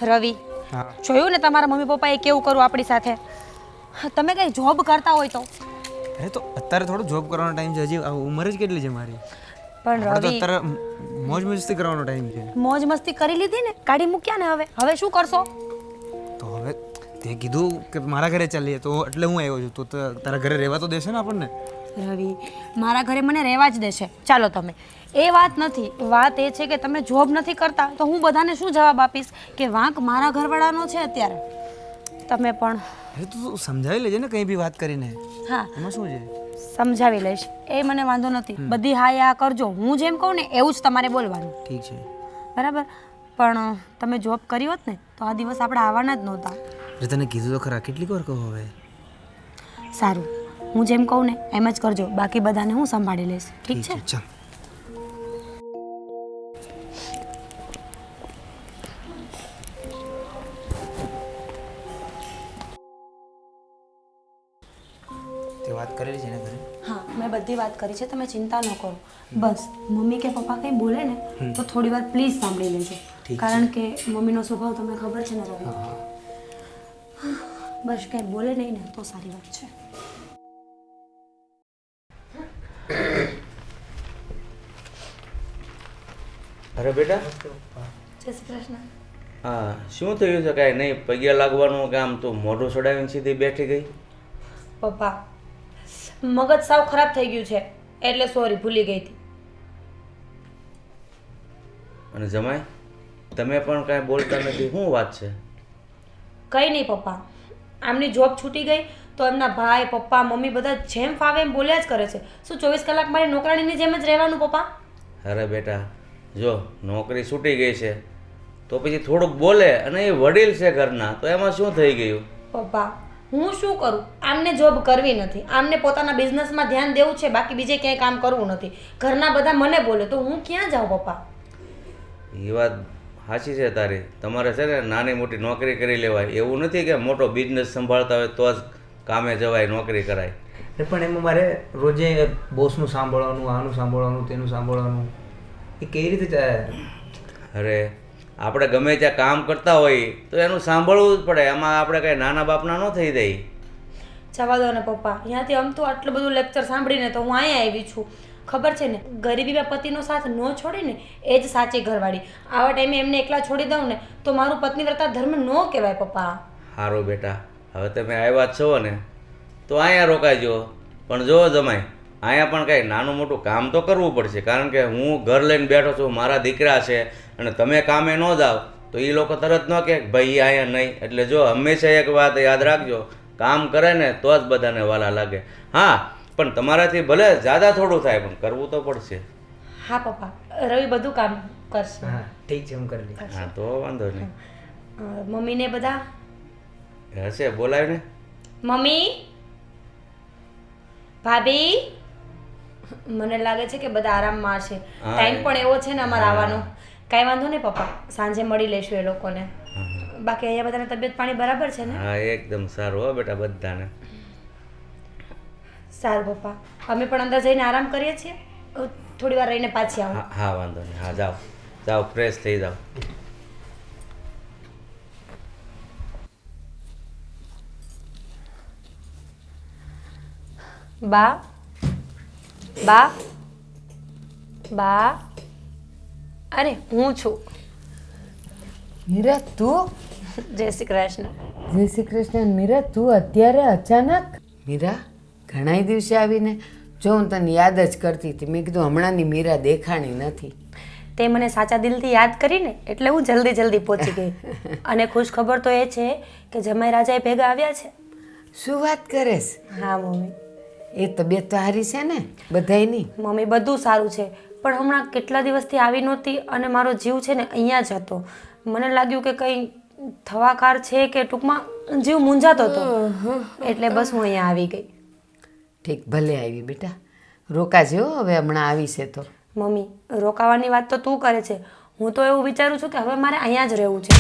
રવિ, જોયું ને તમારા મમ્મી પપ્પાએ કેવું કરું આપણી સાથે. તમે કઈ જોબ કરતા હોય તો. અરે તો અત્યારે થોડો જોબ કરવાનો ટાઈમ છે, હજી ઉંમર જ કેટલી છે મારી. પણ આપણે તો રવિ, અત્યારે મોજ મસ્તી કરવાનો ટાઈમ છે. મોજ મસ્તી કરી લીધી ને, કાઢી મૂક્યા ને, હવે શું કરશો? તો હવે તે કીધું કે મારા ઘરે ચાલીએ તો એટલે હું આવ્યો છું. તો તારા ઘરે રહેવા તો દેશે ને આપણને? રવિ, મારા ઘરે મને રહેવા જ દેશે. ચાલો તમે, એ વાત નથી. વાત એ છે કે તમે જોબ નથી કરતા તો હું બધાને શું જવાબ આપીશ કે વાંક મારા ઘરવાળાનો છે અત્યારે. તમે પણ અરે તું સમજાવી લેજે ને કંઈ બી વાત કરીને. હા, એમાં શું છે? સમજાવી લઈશ, એ મને વાંધો નથી. બધી હા યા કરજો, હું જેમ કહું ને એવું જ તમારે બોલવાનું. ઠીક છે. બરાબર. પણ તમે જોબ કરી હોત ને તો આ દિવસ આપણે આવવાના જ નહોતા. અરે તને કીધું તો ખરા, કેટલીક વાર કહું હવે. સારું, હું જેમ કહું ને એમ જ કરજો, બાકી બધાને હું સંભાળી લઈશ. ઠીક છે? ચાલ. તે વાત કરેલી છે ને ઘરે? હા, મેં બધી વાત કરી છે, તમે ચિંતા ન કરો. બસ મમ્મી કે પપ્પા કંઈ બોલે ને તો થોડી વાર પ્લીઝ સાંભળી લેજો, કારણ કે મમ્મીનો સ્વભાવ તમને ખબર છે ને રવિ. બસ કંઈ બોલે નહીં ને તો સારી વાત છે. અરે બેટા, જય શ્રી કૃષ્ણ. હા શું થયું છે? કાંઈ નહીં, પગે લાગવાનું કે આમ તું મોઢું ચડાવીને સીધી બેઠી ગઈ? પપ્પા, મગજ સાવ ખરાબ થઈ ગયું છે એટલે સોરી, ભૂલી ગઈ હતી. અને જમાઈ, તમે પણ કાંઈ બોલતા નથી, શું વાત છે? કંઈ નહીં પપ્પા, આમની જોબ છૂટી ગઈ તો એમના ભાઈ પપ્પા મમ્મી બધા જેમ ફાવે એમ બોલ્યા જ કરે છે. શું 24 કલાક મારી નોકરાણીની જેમ જ રહેવાનું પપ્પા? અરે બેટા, જો નોકરી છૂટી ગઈ છે તો પછી થોડુંક બોલે, અને એ વડીલ છે ઘરના, તો એમાં શું થઈ ગયું? પપ્પા, હું શું કરું? આમને જોબ કરવી નથી, આમને પોતાના બિઝનેસમાં ધ્યાન દેવું છે, બાકી બીજે ક્યાંય કામ કરવું નથી. ઘરના બધા મને બોલે તો હું ક્યાં જાઉં પપ્પા? એ વાત સાચી છે તારી. તમારે છે ને નાની મોટી નોકરી કરી લેવાય, એવું નથી કે મોટો બિઝનેસ સંભાળતા હોય તો જ કામે જવાય, નોકરી કરાય. પણ એમાં મારે રોજે બોસનું સાંભળવાનું, આનું સાંભળવાનું, તેનું સાંભળવાનું, એ કેવી રીતે ચાલે? અરે આપણે ગમે ત્યાં કામ કરતા હોઈએ તો એનું સાંભળવું જ પડે. એમાં આપણે કાંઈ નાના બાપના ન થઈ જાય. જવા દો ને પપ્પા, અહીંયાથી આમ તો આટલું બધું લેક્ચર સાંભળીને તો હું અહીંયા આવી છું. ખબર છે ને, ગરીબીમાં પતિનો સાથ ન છોડીને એ જ સાચી ઘરવાળી. આવા ટાઈમે એમને એકલા છોડી દઉં ને તો મારું પત્નીવ્રતા ધર્મ ન કહેવાય પપ્પા. સારું બેટા, હવે તમે આવ્યા જ છો ને તો અહીંયા રોકાઈજો. પણ જો જમાય, અહીંયા પણ કાંઈ નાનું મોટું કામ તો કરવું પડશે, કારણ કે હું ઘર લઈને બેઠો છું, મારા દીકરા છે, અને તમે કામે ન જાઓ તો એ લોકો તરત ન કહે કે ભાઈ અહીંયા નહીં. એટલે જો હંમેશા એક વાત યાદ રાખજો, કામ કરે ને તો જ બધાને વાલા લાગે. હા, પણ તમારાથી ભલે જ્યાદા થોડું થાય પણ કરવું તો પડશે. હા પપ્પા, રવિ બધું કામ કરશે. હા ઠીક છે, હું કરી લઈશ. હા તો વાંધો નહીં. મમ્મીને બધા હશે, બોલાય ને. મમ્મી, ભાભી, મને લાગે છે કે બધા આરામમાં છે. ટાઈમ પણ એવો છે ને અમારે આવવાનો. કાંઈ વાંધો નહીં પપ્પા, સાંજે મળી લેશું એ લોકોને. બાકી અહીંયા બધાને તબિયત પાણી બરાબર છે ને? હા એકદમ સારું હો બેટા, બધાને. સારું પપ્પા, અમે પણ અંદર જઈને આરામ કરીએ છીએ. થોડી વાર રહીને પાછી આવું. હા વાંધો નહીં. હા જાઓ જાઓ, ફ્રેશ થઈ જાઓ. બા, બા, બા, અરે હું છું. મીરા તું? જય શ્રી કૃષ્ણ. જય શ્રી કૃષ્ણ. મીરા તું અત્યારે અચાનક? મીરા ઘણા દિવસે આવીને જો હું તને યાદ જ કરતી હતી. મેં કીધું હમણાંની મીરા દેખાણી નથી. તે મને સાચા દિલથી યાદ કરીને એટલે હું જલ્દી પહોંચી ગઈ. અને ખુશ ખબર તો એ છે કે જમાઈ રાજાએ ભેગા આવ્યા છે. શું વાત કરેશ? હા મમ્મી. એ તબિયત તો સારી છે ને બધાયની? મમ્મી બધું સારું છે, પણ હમણાં કેટલા દિવસથી આવી નહોતી અને મારો જીવ છે ને અહીંયા જ હતો. મને લાગ્યું કે કંઈ થવાકાર છે કે ટૂંકમાં જીવ મૂંઝાતો હતો, એટલે બસ હું અહીંયા આવી ગઈ. ઠીક, ભલે આવી બેટા, રોકાજે હો. હવે હમણાં આવી છે તો. મમ્મી, રોકાવાની વાત તો તું કરે છે, હું તો એવું વિચારું છું કે હવે મારે અહીંયા જ રહેવું છે,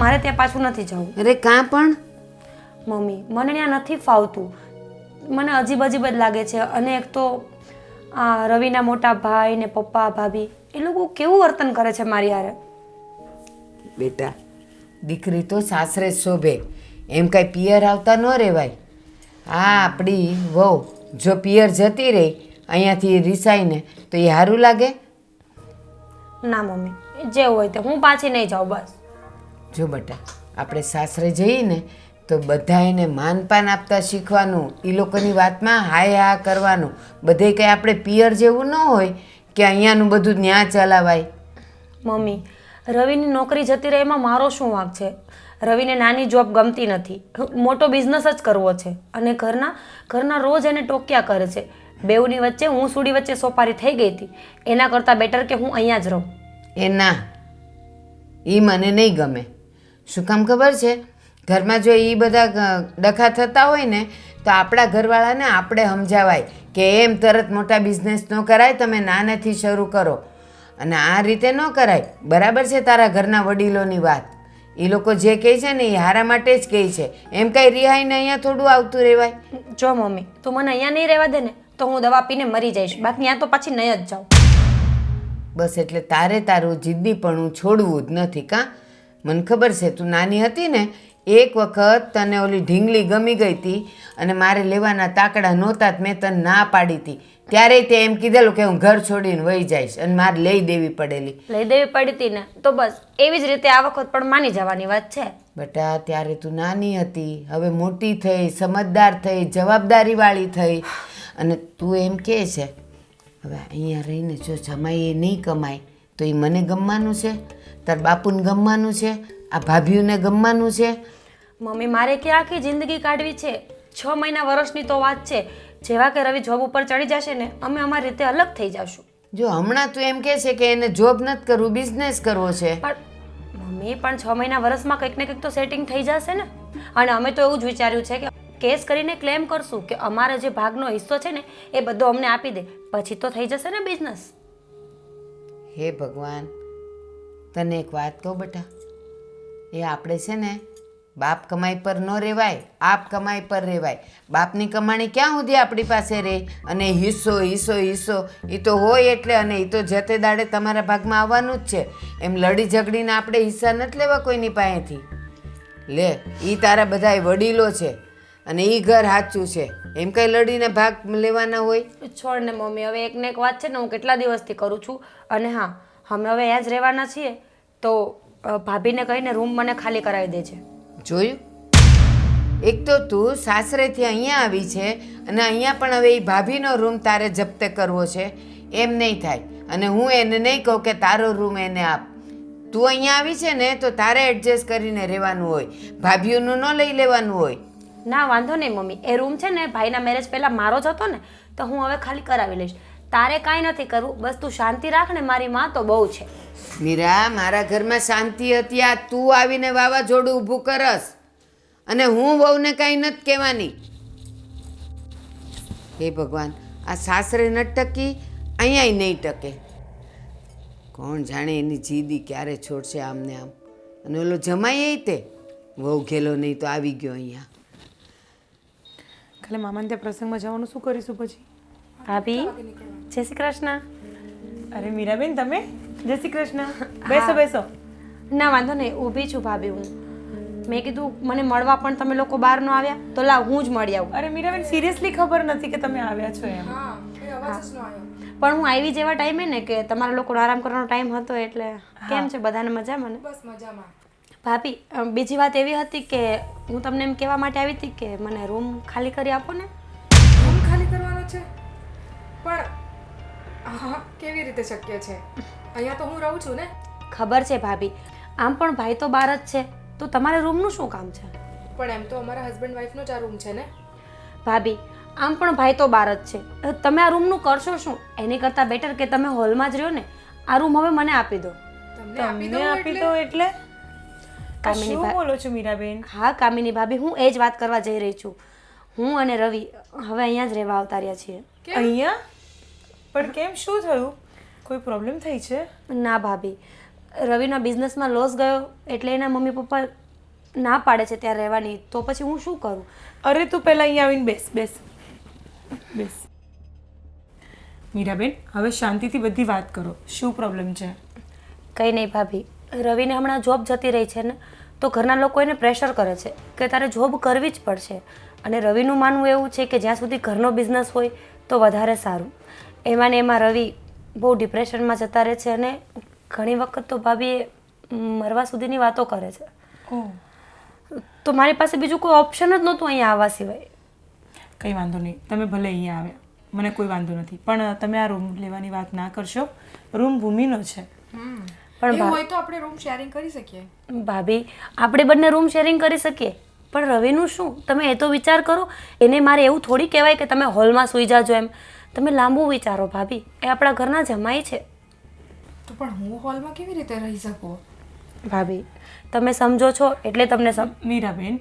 મારે ત્યાં પાછું નથી જવું. અરે કાં પણ? મમ્મી, મને ત્યાં નથી ફાવતું, મને અજીબ જ લાગે છે. અને એક તો આ રવિના મોટા ભાઈ ને પપ્પા ભાભી એ લોકો કેવું વર્તન કરે છે મારી હારે. બેટા દીકરી તો સાસરે જ શોભે, એમ કાંઈ પિયર આવતા ન રહેવાય. આ આપણી વહુ જો પિયર જતી રહી અહીંયાથી રિસાઈને તો એ સારું લાગે? ના મમ્મી, જે હોય તે, હું પાછી નહીં જાઉં બસ. જો બેટા, આપણે સાસરે જઈએ ને તો બધા એને માનપાન આપતા શીખવાનું, એ લોકોની વાતમાં હાય હા કરવાનું. બધે કંઈ આપણે પિયર જેવું ન હોય કે અહીંયાનું બધું ન્યા ચલાવાય. મમ્મી, રવિની નોકરી જતી રહે એમાં મારો શું વાંક છે? રવિને નાની જોબ ગમતી નથી, મોટો બિઝનેસ જ કરવો છે, અને ઘરના રોજ એને ટોક્યા કરે છે. બેઉની વચ્ચે હું સુડી વચ્ચે સોપારી થઈ ગઈ હતી. એના કરતાં બેટર કે હું અહીંયા જ રહું. એ ના, એ મને નહીં ગમે. શું કામ ખબર છે? ઘરમાં જો એ બધા ડખા થતા હોય ને તો આપણા ઘરવાળાને આપણે સમજાવાય કે એમ તરત મોટા બિઝનેસ ન કરાય, તમે નાનેથી શરૂ કરો. અને આ રીતે ન કરાય. બરાબર છે તારા ઘરના વડીલોની વાત, એ લોકો જે કહે છે ને એ હારા માટે જ કહે છે. એમ કાંઈ રિહાઈને અહીંયા થોડું આવતું રહેવાય. જો મમ્મી, તું મને અહીંયા નહીં રહેવા દે ને તો હું દવા પીને મરી જઈશ, બાકી ત્યાં તો પાછી નહીં જ જાઉં. બસ એટલે તારે તારું જિદ્દીપણું છોડવું જ નથી કાં? મને ખબર છે તું નાની હતી ને એક વખત તને ઓલી ઢીંગલી ગમી ગઈ હતી અને મારે લેવાના તાકડા નહોતા, મેં તને ના પાડી હતી. ત્યારે તે એમ કીધેલું કે હું ઘર છોડીને વહી જઈશ અને મારે લઈ દેવી પડેલી. લઈ દેવી પડી હતી ને તો બસ એવી જ રીતે આ વખત પણ માની જવાની વાત છે. બેટા ત્યારે તું નાની હતી, હવે મોટી થઈ, સમજદાર થઈ, જવાબદારીવાળી થઈ, અને તું એમ કહે છે હવે અહીંયા રહીને જો જમાઈ એ નહીં કમાય તો એ મને ગમવાનું છે, તાર બાપુને ગમવાનું છે, આ ભાભીઓને ગમવાનું છે. મમ્મી, મારે કે આખી જિંદગી કાઢવી છે. 6 મહિના વર્ષની તો વાત છે. જેવા કે રવિ જોબ ઉપર ચડી જશે ને અમે અમારી રીતે અલગ થઈ જશું. જો હમણાં તું એમ કહે છે કે એને જોબ નથી કરવું, બિઝનેસ કરવો છે. પણ મમ્મી, પણ 6 મહિના વર્ષમાં કંઈક ને કંઈક તો સેટિંગ થઈ જશે ને. અને અમે તો એવું જ વિચાર્યું છે કે કેસ કરીને ક્લેમ કરશું કે અમારે જે ભાગનો હિસ્સો છે ને એ બધો અમને આપી દે, પછી તો થઈ જશે ને બિઝનેસ. હે ભગવાન, તને એક વાત કહું બેટા, એ આપણે છે ને બાપ કમાઈ પર ન રહેવાય, આપ કમાઈ પર રહેવાય. બાપની કમાણી ક્યાં સુધી આપણી પાસે રહે? અને હિસ્સો હિસ્સો હિસ્સો એ તો હોય એટલે, અને એ તો જતે દાડે તમારા ભાગમાં આવવાનું જ છે. એમ લડી ઝઘડીને આપણે હિસ્સા નથી લેવા કોઈની પાસેથી. લે, એ તારા બધાય વડીલો છે અને એ ઘર સાચું છે, એમ કંઈ લડીને ભાગ લેવાના હોય? છોડ ને મમ્મી, હવે એકને એક વાત છે ને હું કેટલા દિવસથી કરું છું. અને હા, અમે હવે અહીંયા જ રહેવાના છીએ તો ભાભીને કહીને રૂમ મને ખાલી કરાવી દેજે. જોયું? એક તો તું સાસરેથી અહીંયા આવી છે અને અહીંયા પણ હવે એ ભાભીનો રૂમ તારે જપ્તે કરવો છે. એમ નહીં થાય. અને હું એને નહીં કહું કે તારો રૂમ એને આપ. તું અહીંયા આવી છે ને તો તારે એડજસ્ટ કરીને રહેવાનું હોય, ભાભીઓનું ન લઈ લેવાનું હોય. ના વાંધો નહીં મમ્મી, એ રૂમ છે ને ભાઈના મેરેજ પહેલાં મારો જ હતો ને તો હું હવે ખાલી કરાવી લઈશ. તારે કાંઈ નથી કરવું, બસ તું શાંતિ રાખ ને. મારી માં તો બહુ છે. મીરા, મારા ઘરમાં શાંતિ હતી, આ તું આવીને વાવાઝોડું ઊભું કરસ અને હું વહુને કાંઈ નથી કહેવાની. હે ભગવાન, આ સાસરે ન ટકી, અહીંયાય નહીં ટકે. કોણ જાણે એની જીદી ક્યારે છોડશે આમને આમ. અને ઓલો જમાઈ તે વહુ ઘેલો નહીં તો આવી ગયો અહીંયા. ખાલી મામાને ત્યાં પ્રસંગમાં જવાનું શું કરીશું પછી? ભાભી, જય શ્રી કૃષ્ણ. અરે મીરાબેન, તમે? જય શ્રી કૃષ્ણ. બેસો બેસો. ના વાંધો નહીં, ઊભી છું ભાભી હું. મેં કીધું મને મળવા પણ તમે લોકો બહાર ન આવ્યા તો લાવ હું જ મળી આવું. અરે મીરાબેન, સિરિયસલી ખબર નથી કે તમે આવ્યા છો એમ. પણ હું આવી જેવા ટાઈમે ને કે તમારા લોકોનો આરામ કરવાનો ટાઈમ હતો એટલે. કેમ છે બધાને મજામાં ને? બસ મજામાં. ભાભી, બીજી વાત એવી હતી કે હું તમને એમ કહેવા માટે આવી હતી કે મને રૂમ ખાલી કરી આપો ને. રૂમ ખાલી કરવાનો છે? પણ હા, કેવી રીતે શક્ય છે? અહીંયા તો હું રહું છું ને. ખબર છે ભાભી, આમ પણ ભાઈ તો બહાર જ છે તો તમારે રૂમનું શું કામ છે? પણ એમ તો અમારા હસબન્ડ વાઈફનો જ આ રૂમ છે ને. ભાભી, આમ પણ ભાઈ તો બહાર જ છે, તમે આ રૂમનું કરશો શું? એની કરતાં બેટર કે તમે હોલમાં જ રહ્યો ને. આ રૂમ હવે મને આપી દો. તમને તમને આપી દો એટલે? કામિની શું બોલો છો મીરાબેન? હા કામિની ભાભી, હું એ જ વાત કરવા જઈ રહી છું. હું અને રવિ હવે અહીંયા જ રહેવા આવતા રહ્યા છીએ. અહીંયા? પણ કેમ, શું થયું? કોઈ પ્રોબ્લેમ થઈ છે? ના ભાભી, રવિના બિઝનેસમાં લોસ ગયો એટલે એના મમ્મી પપ્પા ના પાડે છે ત્યાં રહેવાની. તો પછી હું શું કરું? અરે તું પહેલાં અહીંયા આવીને બેસ બેસ બેસ. મીરાબેન, હવે શાંતિથી બધી વાત કરો. શું પ્રોબ્લેમ છે? કંઈ નહીં ભાભી, રવિને હમણાં જોબ જતી રહી છે ને તો ઘરના લોકો એને પ્રેશર કરે છે કે તારે જોબ કરવી જ પડશે. અને રવિનું માનવું એવું છે કે જ્યાં સુધી ઘરનો બિઝનેસ હોય તો વધારે સારું. એમાં ને એમાં રવિ બહુ ડિપ્રેશનમાં જતા રહે છે અને ઘણી વખત તો ભાભી મરવા સુધીની વાતો કરે છે. ઓહ, તો મારી પાસે બીજું કોઈ ઓપ્શન જ નહોતું અહીંયા આવવા સિવાય. કંઈ વાંધો નહીં, તમે ભલે અહીંયા આવ્યા, મને કોઈ વાંધો નથી, પણ તમે આ રૂમ લેવાની વાત ના કરશો. રૂમ ભૂમિનો છે. પણ એવું હોય તો આપણે રૂમ શેરિંગ કરી શકીએ. ભાભી આપણે બંને રૂમ શેરિંગ કરી શકીએ, પણ રવિનું શું? તમે એ તો વિચાર કરો. એને મારે એવું થોડી કહેવાય કે તમે હોલમાં સૂઈ જાજો એમ. તમે લાંબુ વિચારો ભાભી, એ આપણા ઘરના જમાઈ છે. તો પણ હું હોલમાં કેવી રીતે રહી શકું? ભાભી તમે સમજો છો એટલે તમને મીરાબેન,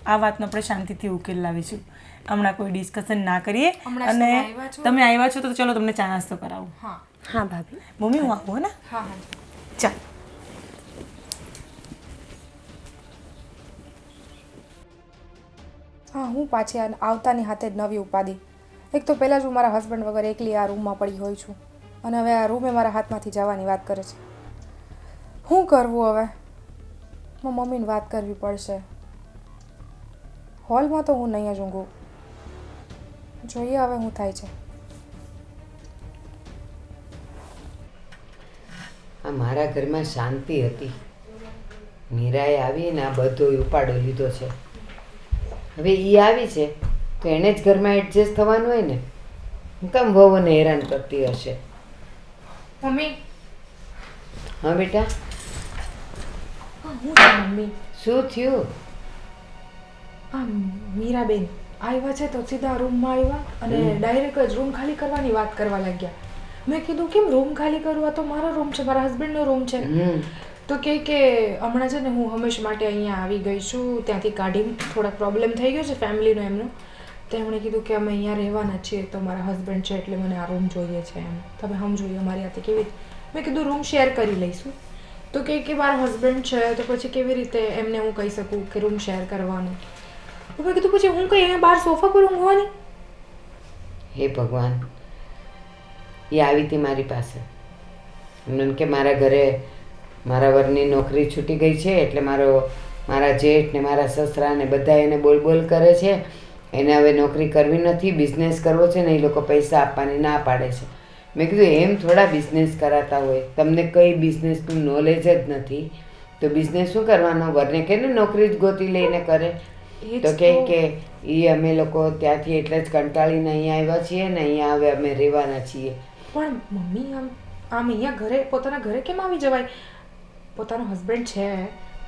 આ વાતનો આપણે શાંતિથી ઉકેલ લાવીશું. હમણાં કોઈ ડિસ્કશન ના કરીએ. હમણાં અને તમે આવ્યા છો? તમે આવ્યા છો તો ચલો તમને ચા નાસ્તો કરાવું. હા હા ભાભી. મમ્મી હું આવું ને? હા હા. ચાલ. હા, હું પાછી આવતાની હાથે જ નવી ઉપાધિ. એક તો પહેલાં જ હું મારા હસબન્ડ વગર એકલી આ રૂમમાં પડી હોય છું, અને હવે આ રૂમે મારા હાથમાંથી જવાની વાત કરે છે. શું કરવું હવે? મમ્મીને વાત કરવી પડશે. હોલમાં તો હું નહીં જ ઊંઘું. જોઈએ હવે શું થાય છે. આ મારા ઘરમાં શાંતિ હતી. મીરાએ આવીને આ બધો ઉપાડો લીધો છે. હવે એ આવી છે તો એણે જ ઘરમાં એડજસ્ટ થવાનું હોય ને. હું કામ વહુને હેરાન કરતી હશે? મમ્મી. હા બેટા, હું છે મમ્મી? શું થયું? મીરાબેન આવ્યા છે તો સીધા રૂમમાં આવ્યા અને ડાયરેક્ટ જ રૂમ ખાલી કરવાની વાત કરવા લાગ્યા. મેં કીધું કેમ રૂમ ખાલી કરવા? તો મારો રૂમ છે, મારા હસબન્ડનો રૂમ છે. તો કે હમણાં છે ને હું હંમેશા માટે અહીંયા આવી ગઈ છું, ત્યાંથી કાઢી થોડાક પ્રોબ્લેમ થઈ ગયો છે ફેમિલીનો એમનો. તો એમણે કીધું કે અમે અહીંયા રહેવાના છીએ, તો મારા હસબન્ડ છે એટલે મને આ રૂમ જોઈએ છે એમ. તમે સમજો અમારી હાથે કેવી. મેં કીધું રૂમ શેર કરી લઈશું. તો કે મારા હસબન્ડ છે તો પછી કેવી રીતે એમને હું કહી શકું કે રૂમ શેર કરવાનું? તો મેં કીધું પછી હું કંઈ અહીંયા બહાર સોફા પર ઊંઘવાની? હે ભગવાન, એ આવી હતી મારી પાસે. એમને કે મારા ઘરે મારા વરની નોકરી છૂટી ગઈ છે એટલે મારા જેઠ ને મારા સસરા ને બધા એને બોલ બોલ કરે છે. એને હવે નોકરી કરવી નથી, બિઝનેસ કરવો છે ને એ લોકો પૈસા આપવાની ના પાડે છે. મેં કીધું એમ થોડા બિઝનેસ કરાતા હોય? તમને કઈ બિઝનેસનું નોલેજ જ નથી તો બિઝનેસ શું કરવાનો? વરને કે ને નોકરી જ ગોતી લઈને કરે. તો કે એ અમે લોકો ત્યાંથી એટલે જ કંટાળીને અહીંયા આવ્યા છીએ ને અહીંયા હવે અમે રહેવાના છીએ. પણ મમ્મી આમ અહીંયા ઘરે પોતાના ઘરે કેમ આવી જવાય? પોતાનો હસબન્ડ છે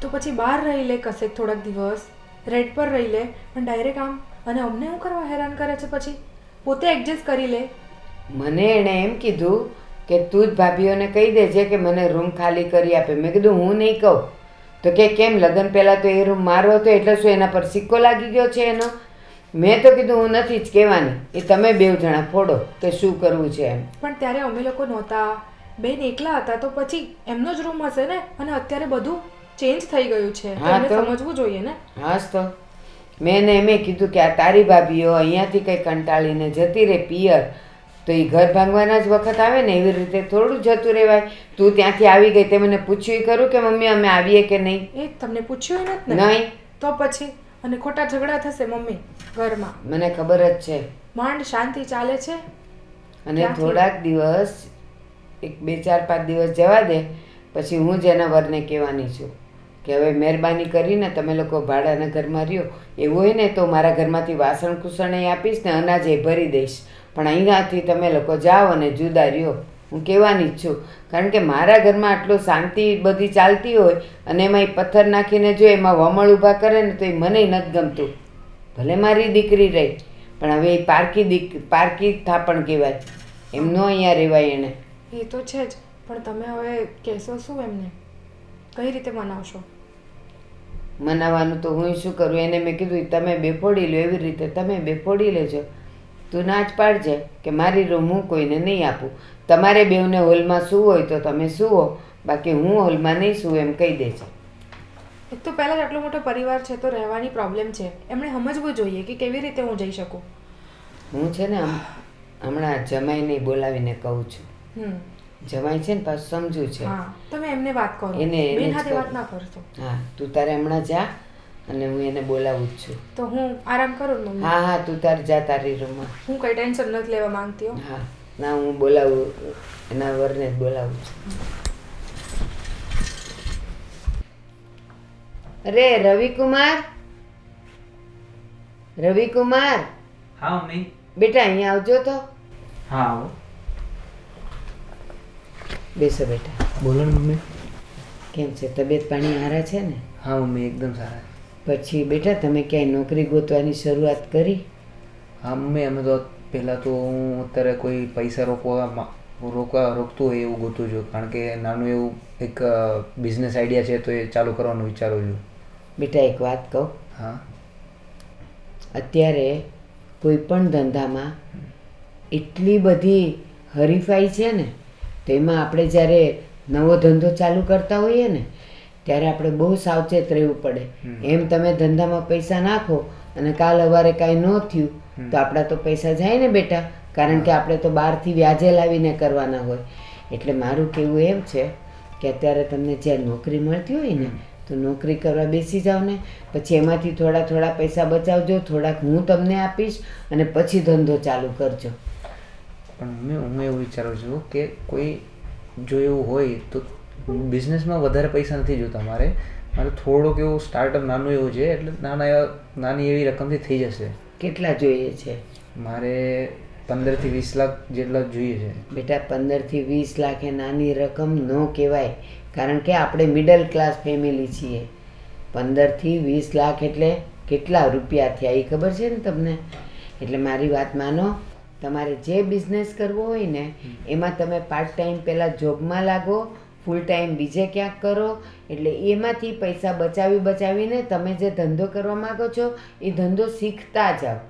તો પછી બહાર રહી લે કશેક થોડાક દિવસ, રેન્ટ પર રહી લે. પણ ડાયરેક્ટ આમ અને અમને શું કરવા હેરાન કરે છે? પછી પોતે એડજસ્ટ કરી લે. મને એણે એમ કીધું કે તું જ ભાભીઓને કહી દેજે કે મને રૂમ ખાલી કરી આપે. મેં કીધું હું નહીં કહું. તો કે કેમ? લગ્ન પહેલાં તો એ રૂમ મારો હતો એટલે શું એના પર સિક્કો લાગી ગયો છે એનો? મેં તો કીધું હું નથી જ કહેવાની, એ તમે બેવ જણા ફોડો કે શું કરવું છે એમ. પણ ત્યારે અમે લોકો નહોતા, બેન એકલા હતા, તો પછી એમનો જ રૂમ હશે ને. અને અત્યારે બધું ચેન્જ થઈ ગયું છે, તો એમને સમજવું જોઈએ ને. હા તો મેં એને એમ કીધું કે આ તારી ભાભીઓ અહીંયાથી કંઈ કંટાળીને જતી રહે પિયર, તો એ ઘર ભાંગવાના જ વખત આવે ને, એવી રીતે થોડું જતું રહેવાય. તું ત્યાંથી આવી ગઈ તે મને પૂછ્યું ખરું કે મમ્મી અમે આવીએ કે નહીં? એ તમને પૂછ્યું નથી ને? નહીં. તો પછી અને ખોટા ઝઘડા થશે મમ્મી ઘરમાં. મને ખબર જ છે. માંડ શાંતિ ચાલે છે. અને થોડાક દિવસ 2-4-5 દિવસ જવા દે, પછી હું જ એના વરને કહેવાની છું કે હવે મહેરબાની કરીને તમે લોકો ભાડાના ઘરમાં રહ્યો. એવું હોય ને તો મારા ઘરમાંથી વાસણ કુસણ આપીશ ને અનાજ એ ભરી દઈશ, પણ અહીંયાથી તમે લોકો જાઓ અને જુદા રહ્યો. હું કહેવાની જ છું, કારણ કે મારા ઘરમાં આટલું શાંતિ બધી ચાલતી હોય અને એમાં એ પથ્થર નાખીને જો એમાં વમળ ઊભા કરે ને તો એ મને નથી ગમતું. ભલે મારી દીકરી રહી, પણ હવે એ પારકી થાપણ કહેવાય. એમનો અહીંયા રહેવાય એને. એ તો છે જ, પણ તમે હવે કહેશો શું એમને? કઈ રીતે મનાવશો? મનાવવાનું તો હું શું કરું? એને મેં કીધું તમે બેફોડી લો, એવી રીતે તમે બેફોડી લેજો. તું ના જ પાડજે કે મારી રૂમ હું કોઈને નહીં આપું. તમારે બેવને હોલમાં શું હોય તો તમે સુવો, બાકી હું હોલમાં નહીં સુવું એમ કહી દેજે. એક તો પહેલાં જ આટલો મોટો પરિવાર છે તો રહેવાની પ્રોબ્લેમ છે. એમણે સમજવું જોઈએ કે કેવી રીતે હું જઈ શકું. હું છે ને હમણાં જમાઈને બોલાવીને કહું છું. જમાય છે ને પાછું સમજુ છે. હા તમે એમને વાત કરો, એને બેન જ સાથે કરો. વાત ના કરશો. હા તું તારે હમણાં જા અને હું એને બોલાવું જ છું. તો હું આરામ કરું ને મમ્મી. હા હા તું તારે જા તારી રૂમમાં. હું કઈ ટેન્શન નથી લેવા માંગતી હો. હા ના હું બોલાવું, એના વરને જ બોલાવું છું. અરે રવિકુમાર, રવિકુમાર હા મમ્મી. બેટા અહીંયા આવજો તો. હા આવો. બેસો બેટા. બોલો ને મમ્મી. કેમ છે, તબિયત પાણી હારા છે ને? હા મમ્મી એકદમ સારા. પછી બેટા તમે ક્યાંય નોકરી ગોતવાની શરૂઆત કરી? હા મમ્મી અમે તો પહેલાં તો હું અત્યારે કોઈ પૈસા રોકતું હોય એવું ગોતું છું, કારણ કે નાનું એવું એક બિઝનેસ આઈડિયા છે તો એ ચાલુ કરવાનું વિચારું છું. બેટા એક વાત કહું, હા અત્યારે કોઈ પણ ધંધામાં એટલી બધી હરીફાઈ છે ને, તો એમાં આપણે જ્યારે નવો ધંધો ચાલુ કરતા હોઈએ ને ત્યારે આપણે બહુ સાવચેત રહેવું પડે. એમ તમે ધંધામાં પૈસા નાખો અને કાલ સવારે કાંઈ ન થયું તો આપણા તો પૈસા જાય ને બેટા, કારણ કે આપણે તો બહારથી વ્યાજે લાવીને કરવાના હોય. એટલે મારું કહેવું એમ છે કે અત્યારે તમને જ્યાં નોકરી મળતી હોય ને તો નોકરી કરવા બેસી જાઓ ને, પછી એમાંથી થોડા થોડા પૈસા બચાવજો, થોડાક હું તમને આપીશ અને પછી ધંધો ચાલુ કરજો. પણ મમ્મી હું એવું વિચારું છું કે કોઈ જો એવું હોય તો બિઝનેસમાં વધારે પૈસા નથી જોતા મારે થોડુંક એવું સ્ટાર્ટઅપ નાનું એવું છે, એટલે નાની એવી રકમથી થઈ જશે. કેટલા જોઈએ છે? મારે 15 થી 20 લાખ જેટલા જોઈએ છે. બેટા 15 થી 20 લાખ એ નાની રકમ ન કહેવાય, કારણ કે આપણે મિડલ ક્લાસ ફેમિલી છીએ. 15 થી 20 લાખ એટલે કેટલા રૂપિયા થયા એ ખબર છે ને તમને? એટલે મારી વાત માનો, તમારે જે બિઝનેસ કરવો હોય ને એમાં તમે પાર્ટ ટાઈમ પહેલાં જોબમાં લાગો, ફૂલ ટાઈમ બીજે ક્યાંક કરો, એટલે એમાંથી પૈસા બચાવીને તમે જે ધંધો કરવા માગો છો એ ધંધો શીખતા જાઓ.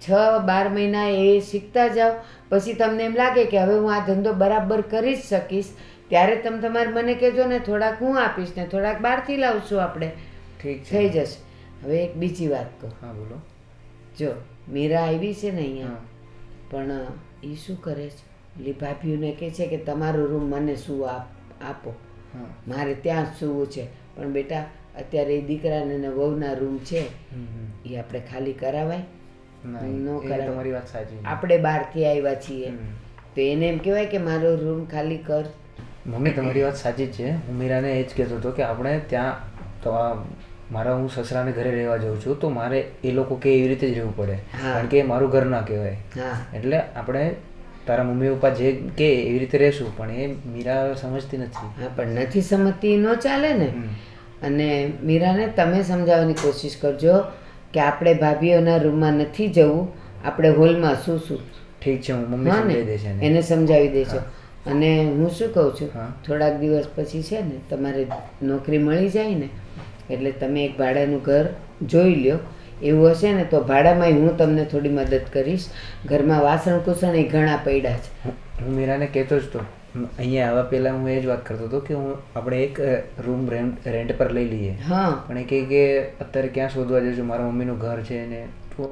6-12 મહિના એ શીખતા જાઓ, પછી તમને એમ લાગે કે હવે હું આ ધંધો બરાબર કરી જ શકીશ, ત્યારે તમે તમારે મને કહેજો ને, થોડાક હું આપીશ ને થોડાક બહારથી લાવશું આપણે. ઠીક છે. થઈ જશે. હવે એક બીજી વાત કહું. હા બોલો. જો મીરા આવી છે ને અહીંયા, પણ એ શું કરે છે, ઓલી ભાભીઓને કહે છે કે તમારો રૂમ મને શું આપો, મારે ત્યાં જ સૂવું છે. પણ બેટા અત્યારે એ દીકરાને ને વહુના રૂમ છે એ આપણે ખાલી કરાવાય? ન કરાવાય. તમારી વાત સાચી. આપણે બહારથી આવ્યા છીએ તો એને એમ કહેવાય કે મારો રૂમ ખાલી કર? મમ્મી તમારી વાત સાચી જ છે. હું મીરાને એ જ કહેતો હતો કે આપણે ત્યાં તો મારા હું સસરાને ઘરે રહેવા જાઉં છું તો મારે એ લોકો કે એવી રીતે જ રહેવું પડે, કારણ કે એ મારું ઘર ના કહેવાય. હા એટલે આપણે તારા મમ્મી પપ્પા જે કે એવી રીતે રહેશું, પણ એ મીરા સમજતી નથી. હા પણ નથી સમજતી ન ચાલે ને. અને મીરાને તમે સમજાવવાની કોશિશ કરજો કે આપણે ભાભીઓના રૂમમાં નથી જવું, આપણે હોલમાં શું. ઠીક છે, હું મમ્મી હા સમજાવી ને, દેશે એને. એને સમજાવી દેજો. અને હું શું કહું છું, હા. થોડાક દિવસ પછી છે ને તમારે નોકરી મળી જાય ને એટલે તમે એક ભાડાનું ઘર જોઈ લ્યો. એવું હશે ને તો ભાડામાંય હું તમને થોડી મદદ કરીશ. ઘરમાં વાસણ કુસણ એ ઘણા પડ્યા છે. હું મીરાને કહેતો જ તો, અહીંયા આવવા પહેલાં હું એ જ વાત કરતો હતો કે આપણે એક રૂમ રેન્ટ પર લઈ લઈએ. હા પણ એ કહે કે અત્યારે ક્યાં શોધવા જશું, મારા મમ્મીનું ઘર છે ને. તો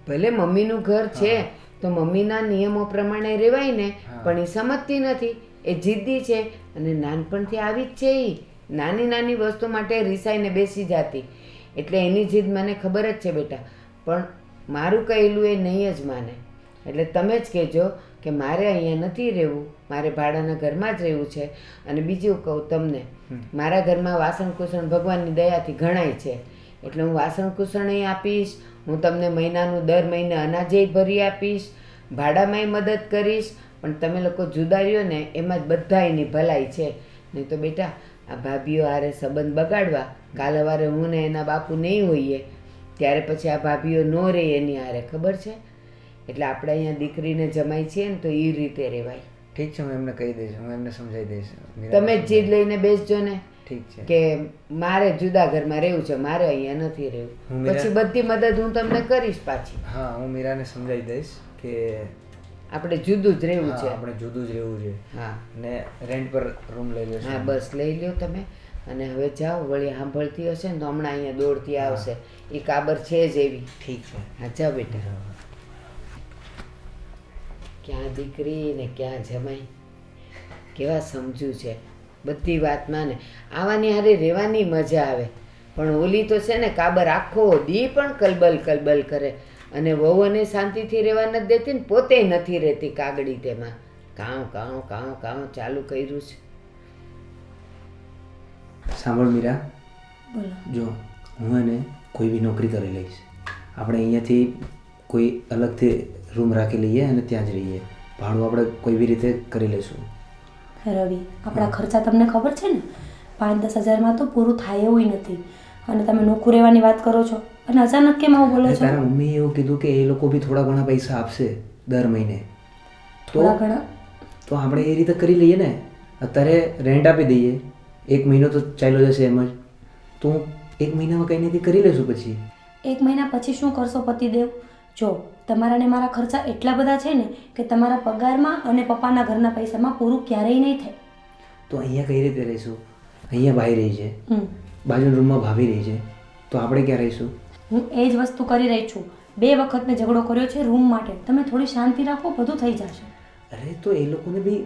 ભલે મમ્મીનું ઘર છે તો મમ્મીના નિયમો પ્રમાણે રહેવાય ને, પણ એ સમજતી નથી, એ જિદ્દી છે અને નાનપણથી આવી જ છે. એ નાની નાની વસ્તુ માટે રિસાઈને બેસી જાતી, એટલે એની જીદ મને ખબર જ છે બેટા. પણ મારું કહેલું એ નહીં જ માને. એટલે તમે જ કહેજો કે મારે અહીંયા નથી રહેવું, મારે ભાડાના ઘરમાં જ રહેવું છે. અને બીજું કહું તમને, મારા ઘરમાં વાસણ કુસણ ભગવાનની દયાથી ઘણાય છે, એટલે હું વાસણ કુસણ આપીશ, હું તમને મહિનાનું દર મહિને અનાજે ભરી આપીશ, ભાડામાંય મદદ કરીશ. પણ તમે લોકો જુદા રહ્યો ને એમાં જ બધાયની ભલાઈ છે. નહીં તો બેટા આ ભાભીઓ હારે સંબંધ બગાડવા, કાલ સવારે હું ને એના બાપુ નહીં હોઈએ ત્યારે પછી આ ભાભીઓ ન રહે એની હારે, ખબર છે? એટલે આપણે અહીંયા દીકરીને જમાઈ છીએ ને તો એ રીતે રહેવાય. ઠીક છે, હું એમને કહી દઈશ, હું એમને સમજાવી દઈશ. તમે જ જીદ લઈને બેસજો ને ઠીક છે કે મારે જુદા ઘરમાં રહેવું છે, મારે અહીંયા નથી રહેવું. હું મીરા- પછી બધી મદદ હું તમને કરીશ પાછી. હા, હું મીરાને સમજાવી દઈશ કે આપણે જુદું જ રહેવું હા, છે. આપણે જુદું જ રહેવું છે. હા ને રેન્ટ પર રૂમ લઈ લેશું. હા બસ લઈ લ્યો તમે. અને હવે જાઓ, વળી સાંભળતી હશે ને તો હમણાં અહીંયા દોડતી આવશે. એ કાબર છે જ એવી. ઠીક છે. હા જાઓ બેટા. ક્યાં દીકરી ને ક્યાં જમાઈ, કેવા સમજુ છે, બધી વાતમાં ને આવાની હારે રહેવાની મજા આવે. પણ ઓલી તો છે ને કાબર આખો દી પણ કલબલ કલબલ કરે અને વહુને શાંતિથી રહેવા નથી દેતી ને પોતે નથી રહેતી કાગડી. તેમાં કાઉ કાઉ કાઉ કાઉ ચાલુ કર્યું છે. સાંભળ મીરા, બોલો. જો હું એને કોઈ બી નોકરી કરી લઈશ. આપણે અહીંયાથી કોઈ અલગથી રૂમ રાખી લઈએ અને ત્યાં જ રહીએ. ભાડું આપણે કોઈ બી રીતે કરી લઈશું. રવિ, આપણા ખર્ચા તમને ખબર છે ને, 5-10 હજારમાં તો પૂરું થાય એવું નથી. અને તમે નોખું રહેવાની વાત કરો છો અને અચાનક કેમ આવું બોલો છો? તારા મમ્મીએ એવું કીધું કે એ લોકો બી થોડા ઘણા પૈસા આપશે દર મહિને. થોડા ઘણા તો આપણે એ રીતે કરી લઈએ ને. અત્યારે રેન્ટ આપી દઈએ, 1 મહિનો તો ચાલ્યો જશે એમ જ. તો 1 મહિનામાં કંઈ નથી કરી લેશું. પછી 1 મહિના પછી શું કરશો પતિદેવ? જો તમારા ને મારા ખર્ચા એટલા બધા છે ને કે તમારા પગારમાં અને પપ્પાના ઘરના પૈસામાં પૂરું ક્યારેય નહીં થાય. તો અહીંયા કઈ રીતે રહીશું? અહીંયા ભાઈ રહી છે, હમ બાજુના રૂમમાં ભાભી રહી છે, તો આપણે ક્યાં રહીશું? હું એ જ વસ્તુ કરી રહી છું. 2 વખત મેં ઝઘડો કર્યો છે રૂમ માટે. તમે થોડી શાંતિ રાખો, બધું થઈ જશે. અરે તો એ લોકોને બી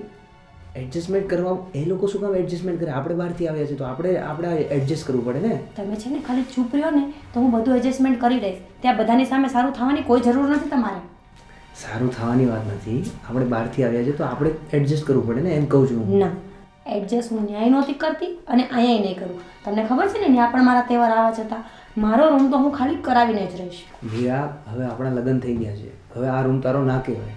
એડજસ્ટમેન્ટ કરવા, એ લોકો શું કામ એડજસ્ટમેન્ટ કરે? આપણે બહારથી આવ્યા છે તો આપણે એડજસ્ટ કરવું પડે ને. તમે છે ને ખાલી ચૂપ રહ્યો ને તો હું બધું એડજસ્ટમેન્ટ કરી દઈશ. ત્યાં બધાની સામે સારું થવાની કોઈ જરૂર નથી તમારે. સારું થવાની વાત નથી, આપણે બહારથી આવ્યા છે તો આપણે એડજસ્ટ કરવું પડે ને, એમ કહું છું હું. ના, એડજસ્ટ હું ન્યાય નહોતી કરતી અને અહીંયા નહીં કરું. તમને ખબર છે ને, ત્યાં પણ મારા તહેવાર આવવા છતાં મારો રૂમ તો હું ખાલી કરાવીને જ રહીશ. મીરા, હવે આપણા લગ્ન થઈ ગયા છે, હવે આ રૂમ તારો ના કહેવાય.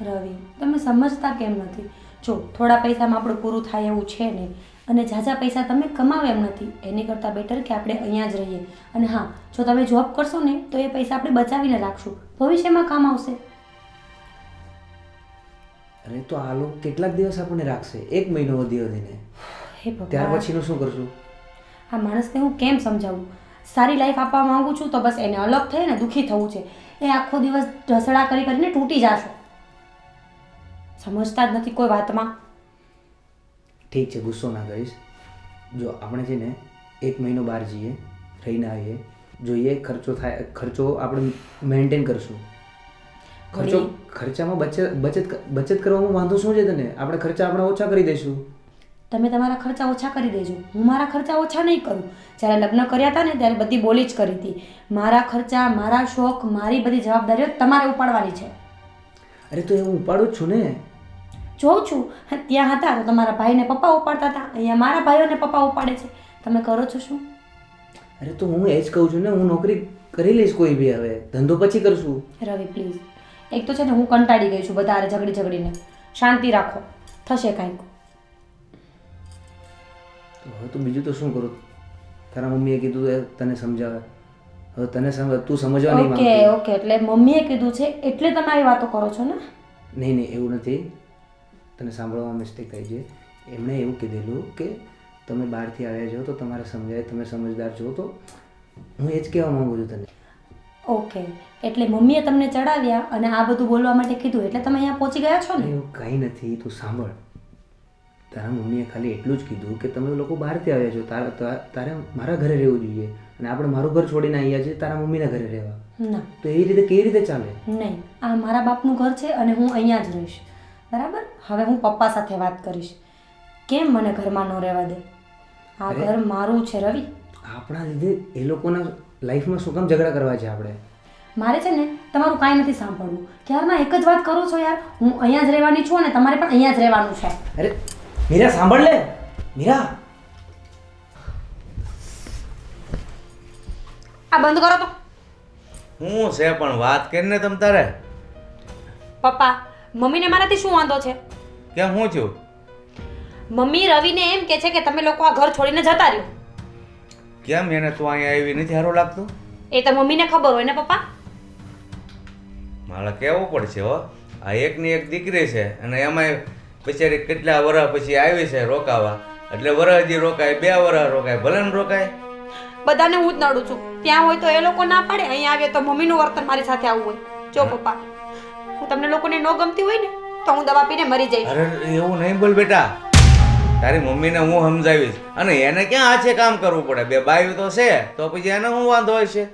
રવિ, તમે સમજતા કેમ નથી? જો થોડા પૈસામાં આપણું પૂરું થાય એવું છે નહીં, અને ઝાઝા પૈસા તમે કમાવો એમ નથી. એની કરતાં બેટર કે આપણે અહીંયા જ રહીએ. અને હા, જો તમે જોબ કરશો ને તો એ પૈસા આપણે બચાવીને રાખશું, ભવિષ્યમાં કામ આવશે. અરે તો આ લોકો કેટલાક દિવસ આપણને રાખશે? 1 મહિનો વધી વધીને. હે ત્યાર ભગવાન, પછીનું શું કરશું? આ માણસને હું કેમ સમજાવું? સારી લાઈફ આપવા માંગુ છું તો બસ એને અલગ થઈ ને દુઃખી થવું છે. એ આખો દિવસ ઢસડા કરી કરીને તૂટી જશો. સમજતા જ નથી કોઈ વાતમાં. ઠીક છે, ગુસ્સો ના કરીશ. જો આપણે છે ને 1 મહિનો બહાર જઈએ, રહીને આવીએ, જોઈએ ખર્ચો થાય, ખર્ચો આપણે મેન્ટેન કરશું. ખર્ચામાં બચત કરવામાં વાંધો શું છે તને? આપણે ખર્ચા આપણા ઓછા કરી દઈશું. તમે તમારા ખર્ચા ઓછા કરી દેજો, હું મારા ખર્ચા ઓછા નહીં કરું. જ્યારે લગ્ન કર્યા હતા ને ત્યારે બધી બોલી જ કરી હતી. મારા ખર્ચા, મારા શોખ, મારી બધી જવાબદારીઓ તમારે ઉપાડવાની છે. અરે તો હું ઉપાડું જ છું ને. જોઉં છું, ત્યાં હતા તો તમારા ભાઈને પપ્પા ઉપાડતા હતા, અહીંયા મારા ભાઈઓને પપ્પા ઉપાડે છે. તમે કરો છો શું? અરે તો હું એ જ કહું છું ને, હું નોકરી કરી લઈશ કોઈ બી. હવે ધંધો પછી કરશું. રવિ પ્લીઝ, એક તો છે ને હું કંટાળી ગઈ છું બધા ઝઘડીને. શાંતિ રાખો, થશે કાંઈક. તો હવે તું બીજું તો શું કરું? તારા મમ્મીએ કીધું તને સમજાવે, હવે તને તું સમજવા નહીં માંગતી. ઓકે, એટલે મમ્મીએ કીધું છે એટલે તમે આવી વાતો કરો છો ને? નહીં, એવું નથી. તને સાંભળવામાં મિસ્ટેક થઈ છે. એમણે એવું કીધેલું કે તમે બહારથી આવ્યા છો તો તમારે સમજાય, તમે સમજદાર છો. તો હું એ જ કહેવા માંગુ છું તને. ઓકે, એટલે મમ્મીએ તમને ચડાવ્યા અને આ બધું બોલવા માટે કીધું એટલે તમે અહીંયા પહોંચી ગયા છો ને? એવું કંઈ નથી, તું સાંભળ. તારા મમ્મીએ ખાલી એટલું જ કીધું કે તમે લોકો બહારથી આવ્યા છો, તારે મારા ઘરે રહેવું જોઈએ અને આપણે મારું ઘર છોડીને આવ્યા છીએ તારા મમ્મીના ઘરે રહેવા. ના, તો એવી રીતે કેવી રીતે ચાલે? નહીં, આ મારા બાપનું ઘર છે અને હું અહીંયા જ રહીશ. બરાબર? હવે હું પપ્પા સાથે વાત કરીશ. કેમ મને ઘરમાં ન રહેવા દે? આ ઘર મારું છે રવિ. આપણા લીધે એ લોકોના લાઈફમાં શું કામ ઝઘડા કરવા છે આપણે? મારે છે ને તમારું કાંઈ નથી સાંભળવું. ક્યારના એક જ વાત કરો છો યાર. હું અહીંયા જ રહેવાની છું અને તમારે પણ અહીંયા જ રહેવાનું છે. અરે મીરા, સાંભળ લે. મીરા, આ બંધ કરો તો. હું છે પણ વાત કરીને તમ તારે. પપ્પા, મમ્મીને મારાથી શું વાંધો છે? કેમ હું છું? મમ્મી રવિને એમ કે છે કે તમે લોકો આ ઘર છોડીને જતા રહ્યો. કેમ એને તું અહીંયા આવી નથી સારું લાગતું? એ તો મમ્મીને ખબર હોય ને પપ્પા. મારે કહેવું પડશે હો. આ એકની એક દીકરી છે અને એમાંય બિચારી કેટલા વર્ષ પછી આવી છે રોકાવા. એટલે વર્ષ હજી રોકાય, 2 વર્ષ રોકાય, ભલે ને રોકાય. બધાને હું જ નડું છું. ત્યાં હોય તો એ લોકો ના પાડે, અહીંયા આવે તો મમ્મીનું વર્તન મારી સાથે આવું હોય. જો પપ્પા, હું તમને લોકોને ન ગમતી હોય ને તો હું દવા પીને મરી જઈશ. અરે એવું નહીં બોલ બેટા. તારી મમ્મીને હું સમજાવીશ અને એને ક્યાં આછે કામ કરવું પડે? 2 બાયું તો છે તો પછી એને શું વાંધો હોય છે?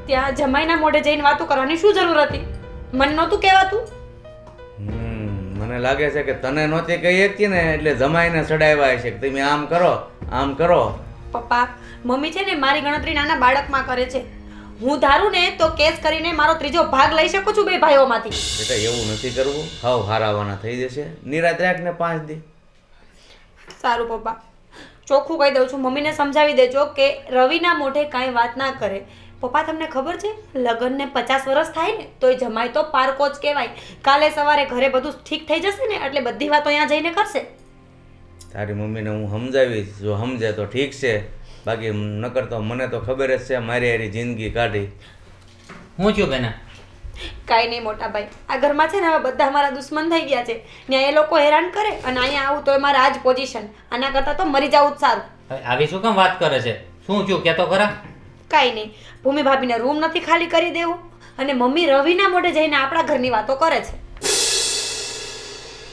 ત્યાં જમાઈના મોઢે જઈને વાતો કરવાની શું જરૂર હતી? મને નહોતું કહેવાતું? મને લાગે છે કે તને નહોતી કહી શકતી ને એટલે જમાઈને ચડાવ્યા છે કે તમે આમ કરો. પપ્પા મમ્મી છે ને મારી ગણતરી નાના બાળકમાં કરે છે. હું ધારું ને તો કેસ કરીને મારો ત્રીજો ભાગ લઈ શકું છું બે ભાઈઓમાંથી. બેટા એવું નથી કરવું, હાવ હારાવાના થઈ જશે. નિરાત રાખ ને 5 દી. સારું પપ્પા, ચોખ્ખું કહી દઉં છું. મમ્મીને સમજાવી દેજો કે રવિના મોઢે કાંઈ વાત ના કરે. પપ્પા તમને ખબર છે લગ્નને 50 વર્ષ થાય ને તોય જમાય તો પારકો જ કહેવાય. કાલે સવારે ઘરે બધું ઠીક થઈ જશે ને એટલે બધી વાતો અહીંયા જઈને કરશે. તારી મમ્મીને હું સમજાવીશ, જો સમજે તો ઠીક છે, બાકી નકર તો મને તો ખબર જ છે મારી હારી જિંદગી કાઢી. હું છું બેના? કાંઈ નહીં મોટા ભાઈ, આ ઘરમાં છે ને હવે બધા અમારા દુશ્મન થઈ ગયા છે. ત્યાં એ લોકો હેરાન કરે અને અહીંયા આવું તો મારા આ જ પોઝિશન. આના કરતાં તો મરી જવું જ સારું. હવે આવી શું કામ વાત કરે છે? શું છું કે તો ખરા? કાંઈ નહીં, ભૂમિ ભાભીને રૂમ નથી ખાલી કરી દેવું અને મમ્મી રવિના મોઢે જઈને આપણા ઘરની વાતો કરે છે.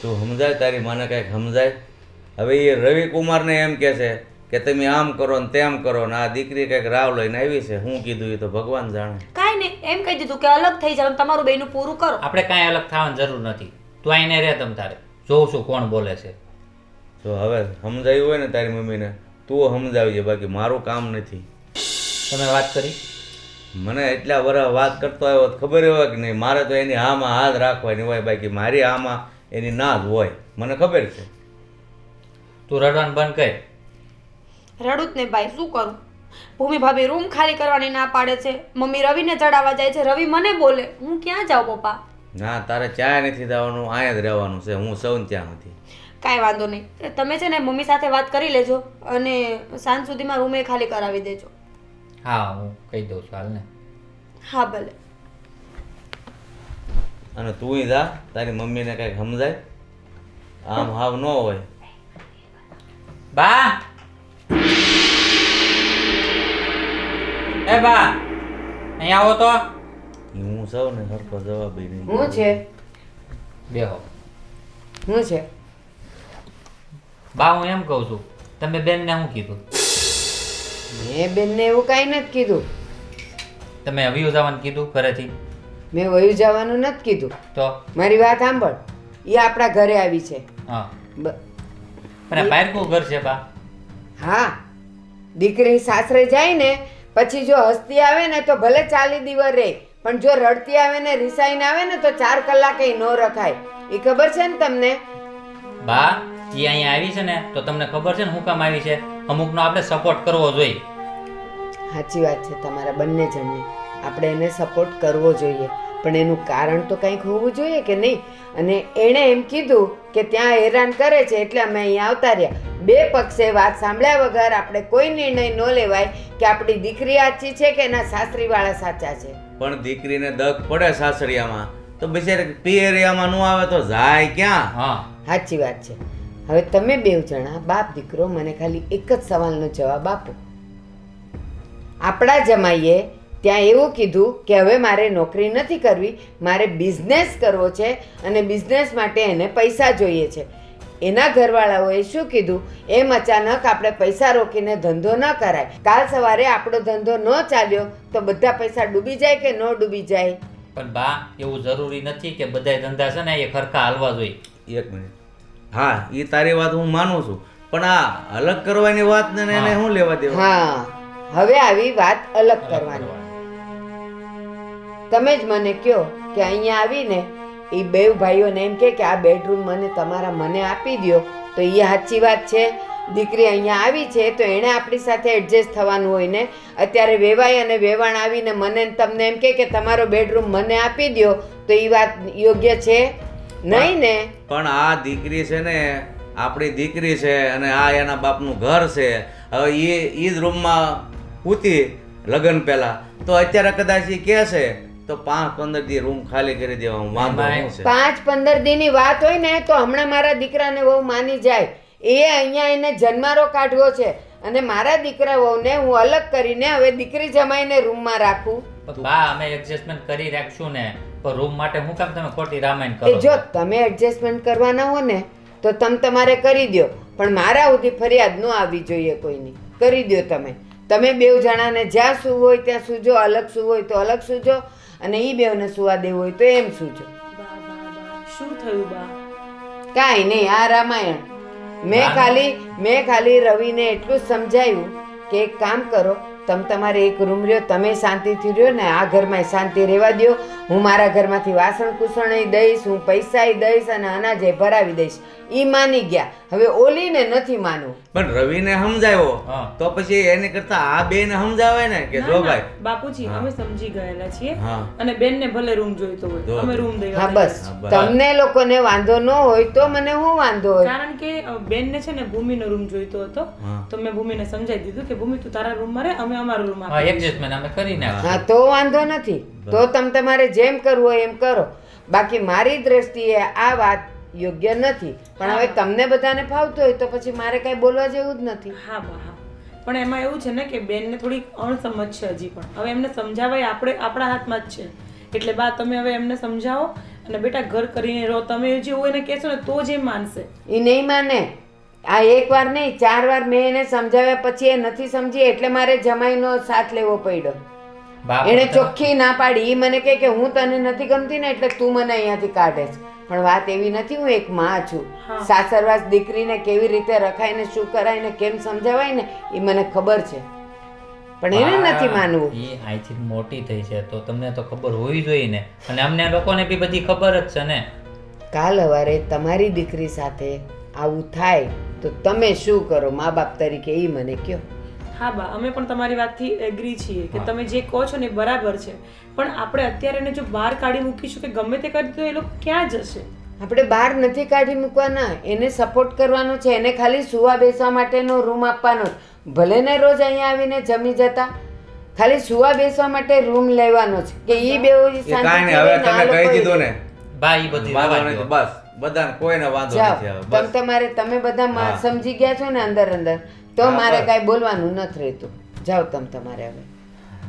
તું સમજાય, તારી માને કાંઈક સમજાય. હવે એ રવિકુમારને એમ કહે છે કે તમે આમ કરો ને તેમ કરો ને આ દીકરી કંઈક રાવ લઈને આવી છે. હું કીધું એ તો ભગવાન જાણે. કાંઈ નહીં, એમ કહી દીધું કે અલગ થઈ જાવ, તમારું બેનું પૂરું કરો. આપણે કાંઈ અલગ થવાની જરૂર નથી. તું આઈને રહે તમ તારે, જોઉં છું કોણ બોલે છે. જો હવે સમજાયું હોય ને તારી મમ્મીને તું સમજાવજે, બાકી મારું કામ નથી. તમે વાત કરી? મને એટલા વર્ષ વાત કરતો આવ્યો તો ખબર હોય કે નહીં, મારે તો એની હામાં હાથ રાખવાની હોય, બાકી મારી હામાં એની ના જ હોય, મને ખબર છે. તું રડવાનું બંધ કર. રડું જ ને ભાઈ, શું કરું? ભૂમિ ભાભી રૂમ ખાલી કરવાની ના પાડે છે, મમ્મી રવિને ચડાવવા જાય છે, રવિ મને બોલે. હું ક્યાં જાઉં પપ્પા? ના, તારે ચાય નથી જવાનું, અહીંયા જ રહેવાનું છે. હું સૌને ત્યાં નથી. કાંઈ વાંધો નહીં, તમે છે ને મમ્મી સાથે વાત કરી લેજો અને સાંજ સુધીમાં રૂમે ખાલી કરાવી દેજો. હા, હું કહી દઉં છું, હાલ ને. હા ભલે. અને તું જા, તારી મમ્મીને કંઈક સમજાય, આમ હાવ ન હોય. બા, એ બા, અહીંયા આવો તો. હું સૌને સરખો જવાબ નહીં. હું છે? બેહો. હું છે? બા, હું એમ કહું છું, તમે બેનને શું કીધું? મેં બેનને એવું કાંઈ નથી કીધું. તમે અવિયું જવાનું કીધું ઘરેથી? મેં વયું જવાનું નથી કીધું. તો મારી વાત સાંભળ, એ આપણા ઘરે આવી છે. હા, બ- પણ પારકું ઘર છે બા. હા, દીકરી સાસરે જાય ને પછી જો હસતી આવે ને તો ભલે 40 દિવસ રહે, પણ જો રડતી આવે ને રિસાઈને આવે ને તો 4 કલાકે ન રખાય. એ ખબર છે ને તમને? બા, એ અહીંયા આવી છે ને તો તમને ખબર છે ને હું કામ આવી છે? અમુકનો આપણે સપોર્ટ કરવો જોઈએ. સાચી વાત છે તમારા બંને જણની, આપણે એને સપોર્ટ કરવો જોઈએ, પણ એનું કારણ તો કંઈક હોવું જોઈએ કે નહીં. અને એણે એમ કીધું કે ત્યાં હેરાન કરે છે એટલે અમે અહીંયા આવતા રહ્યા. બે પક્ષે વાત સાંભળ્યા વગર આપણે કોઈ નિર્ણય ન લેવાય કે આપણી દીકરી સાચી છે કે એના સાસરીવાળા સાચા છે. પણ દીકરીને દગ પડે સાસરિયામાં તો બિચારી પિયરિયામાં ન આવે તો જાય ક્યાં? હા, સાચી વાત છે. હવે તમે બે જણા બાપ દીકરો મને ખાલી એક જ સવાલનો જવાબ આપો. આપણા જમાઈએ ત્યાં એવું કીધું કે હવે મારે નોકરી નથી કરવી, મારે બિઝનેસ કરવો છે અને બિઝનેસ માટે એને પૈસા જોઈએ છે. એના ઘરવાળાઓએ શું કીધું? એમ અચાનક આપણે પૈસા રોકીને ધંધો ન કરાય. કાલ સવારે આપણો ધંધો ન ચાલ્યો તો બધા પૈસા ડૂબી જાય કે ન ડૂબી જાય? પણ બા, એવું જરૂરી નથી કે બધાય ધંધા છે ને એ ખરખા હાલવા જોઈએ. એક મિનિટ. હા, એ તારી વાત હું માનું છું, પણ આ અલગ કરવાની વાત ને એને શું લેવા દેવા? હા, હવે આવી વાત અલગ કરવાની. તમે જ મને કહો કે અહીંયા આવીને એ બે ભાઈઓને એમ કે આ બેડરૂમ મને આપી દો તો એ સાચી વાત છે? દીકરી અહીંયા આવી છે તો એણે આપણી સાથે એડજસ્ટ થવાનું હોય ને. અત્યારે વેવાય અને વેવાણ આવીને મને તમને એમ કે તમારો બેડરૂમ મને આપી દો તો એ વાત યોગ્ય છે નહીં ને? પણ આ દીકરી છે ને આપણી દીકરી છે અને આ એના બાપનું ઘર છે. હવે એ જ રૂમમાં પૂતી લગ્ન પહેલા તો અત્યારે કદાચ એ કહે છે તો 5-15 દી રૂમ ખાલી કરી દેવામાં વાંધો શું છે? 5-15 દીની વાત હોય ને તો હમણાં મારા દીકરાને બહુ માની જાય. એ અહીંયા એને જન્મારો કાઢવો છે અને મારા દીકરા વહુને હું અલગ કરીને હવે દીકરી જમાઈને રૂમમાં રાખું. પણ બા, અમે એડજસ્ટમેન્ટ કરી રાખશું ને, પણ રૂમ માટે હું કામ તમે ખોટી રામાયણ એ કરો? જો તમે એડજસ્ટમેન્ટ કરવાના હો ને તો તમારે કરી દો, પણ મારા સુધી ફરિયાદ ન આવવી જોઈએ કોઈની. કરી દો તમે બેવ જણાને જ્યાં સૂવું હોય ત્યાં સૂજો, અલગ સૂવું હોય તો અલગ સૂજો અને એ બેવને સુવા દેવું હોય તો એમ સૂજો. શું થયું બા? કાંઈ નહીં, આ રામાયણ. મેં ખાલી રવિને એટલું જ સમજાવ્યું કે એક કામ કરો, તમે તમારે એક રૂમ રહ્યો, તમે શાંતિથી રહ્યો ને આ ઘરમાં શાંતિ રહેવા દ્યો. હું મારા ઘરમાંથી વાસણ કુસણ દઈશ, હું પૈસા દઈશ અને અનાજ ભરાવી દઈશ. ઈ માની ગયા. હવે ઓલીને નથી માનવું. પણ રવિને સમજાવ્યો હા. તો પછી એની કરતા આ બેને સમજાવે ને કે જો ભાઈ બાપુજી અમે સમજી ગયેલા છીએ હા. અને બેનને ભલે રૂમ જોઈતો હોય અમે રૂમ દઈ હા બસ, તમને લોકોને વાંધો ન હોય તો મને શું વાંધો હોય? કારણ કે બેનને છે ને ભૂમિનો રૂમ જોઈતો હતો તો મેં ભૂમિને સમજાવી દીધું કે ભૂમિ તું તારા રૂમમાં રહે, અમે અમારો રૂમ હા એડજસ્ટમેન્ટ અમે કરી નાખ. હા તો વાંધો નથી, તો તમે તમારે જેમ કરવું હોય એમ કરો. બાકી મારી દ્રષ્ટિએ આ વાત યોગ્ય નથી. પણ હવે તમને બધાને ફાવતું હોય તો પછી મારે કઈ બોલવા જેવું જ નથી. હા બા હા, પણ એમાં એવું છે ને કે બેનને થોડીક અણસમજ છે હજી પણ. હવે એમને સમજાવાય આપણા હાથમાં જ છે. એટલે બા તમે હવે એમને સમજાવો અને બેટા ઘર કરીને રહો. તમે જે હોય એને કહેશો ને તો જ એ માનશે. એ નહીં માને. આ એક વાર નહીં 4 વાર મેં એને સમજાવ્યા પછી એ નથી સમજી, એટલે મારે જમાઈનો સાથ લેવો પડ્યો. બાપ એને ચોખ્ખી ના પાડી. ઈ મને કહે કે હું તને નથી ગમતી ને એટલે તું મને અહીંયાથી કાઢે છે. પણ વાત એવી નથી, હું એક માં છું. સાસરવાસ દીકરીને કેવી રીતે રખાય ને શું કરાય ને કેમ સમજાવાય ને એ મને ખબર છે. પણ એને નથી માનવું. ઈ અહીંથી મોટી થઈ છે તો તમને તો ખબર હોવી જોઈએ ને, અને અમને લોકોને બી બધી ખબર જ છે ને. કાલ સવારે તમારી દીકરી સાથે આવું થાય તો તમે શું કરો મા બાપ તરીકે એ મને કહો. હા બા અમે પણ તમારી વાતથી એગ્રી છીએ કે તમે જે કહો છો ને એ બરાબર છે. પણ આપણે અત્યારે એને જો બહાર કાઢી મૂકીશું કે ગમે તે કરી તો એ લોકો ક્યાં જશે? આપણે બહાર નથી કાઢી મૂકવાના, એને સપોર્ટ કરવાનો છે. એને ખાલી સુવા બેસવા માટેનો રૂમ આપવાનો. ભલે ને રોજ અહીંયા આવીને જમી જતા, ખાલી સુવા બેસવા માટે રૂમ લેવાનો છે કે ઈ બેઉ કાંઈ નહીં, હવે તમે કહી દીધું ને બા ઈ બધી વાંધો રહેવા નથી, દ્યો. બસ બધાને કોઈને વાંધો નથી હવે બસ. તમે બધા સમજી ગયા છો ને અંદર તો મારે કાંઈ બોલવાનું નથી રહેતું. જાઓ તમે તમારે હવે.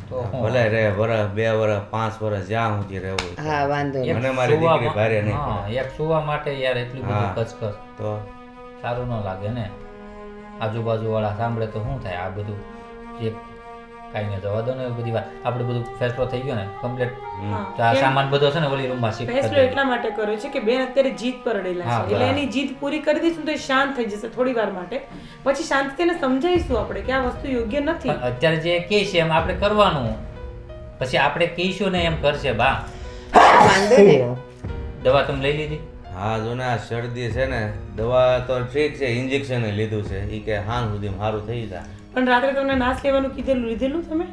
તો હું ભલે રે વરસ 2 વરસ 5 વરસ જ્યાં સુધી રહેવું હોય. હા વાંધો નહીં. મને મારી સુવા દીકરી ભારે નહીં હા, એક સુવા માટે યાર એટલું બધું હા. કચકચ તો સારું ન લાગે ને. આજુબાજુ વાળા સાંભળે તો શું થાય? આ બધું જે કાંઈ ને જવા દો ને એ બધી વાત. આપણે બધું ફેસલો થઈ ગયો ને કમ્પ્લીટ. તો આ સામાન બધો છે ને ઓલી રૂમમાં શિફ્ટ ફેસલો કરી એટલા માટે કર્યો છે કે બેન અત્યારે જીદ પર અડેલા હા, છે. એટલે એની જીદ પૂરી કરી દઈશું તો એ શાંત થઈ જશે થોડી વાર માટે. પછી શાંતિથી એને સમજાવીશું આપણે કે આ વસ્તુ યોગ્ય નથી. પણ અત્યારે જે કહે છે એમ આપણે કરવાનું. પછી આપણે કહીશું ને એમ કરશે બા. વાંધો નહીં. દવા તમે લઈ લીધી? હા જો ને આ શરદી છે ને, દવા તો ઠીક છે, ઇન્જેક્શન લીધું છે, એ કે હાન સુધી સારું થઈ જાય. પણ રાત્રે તમને નાશ લેવાનું લીધેલું તમે?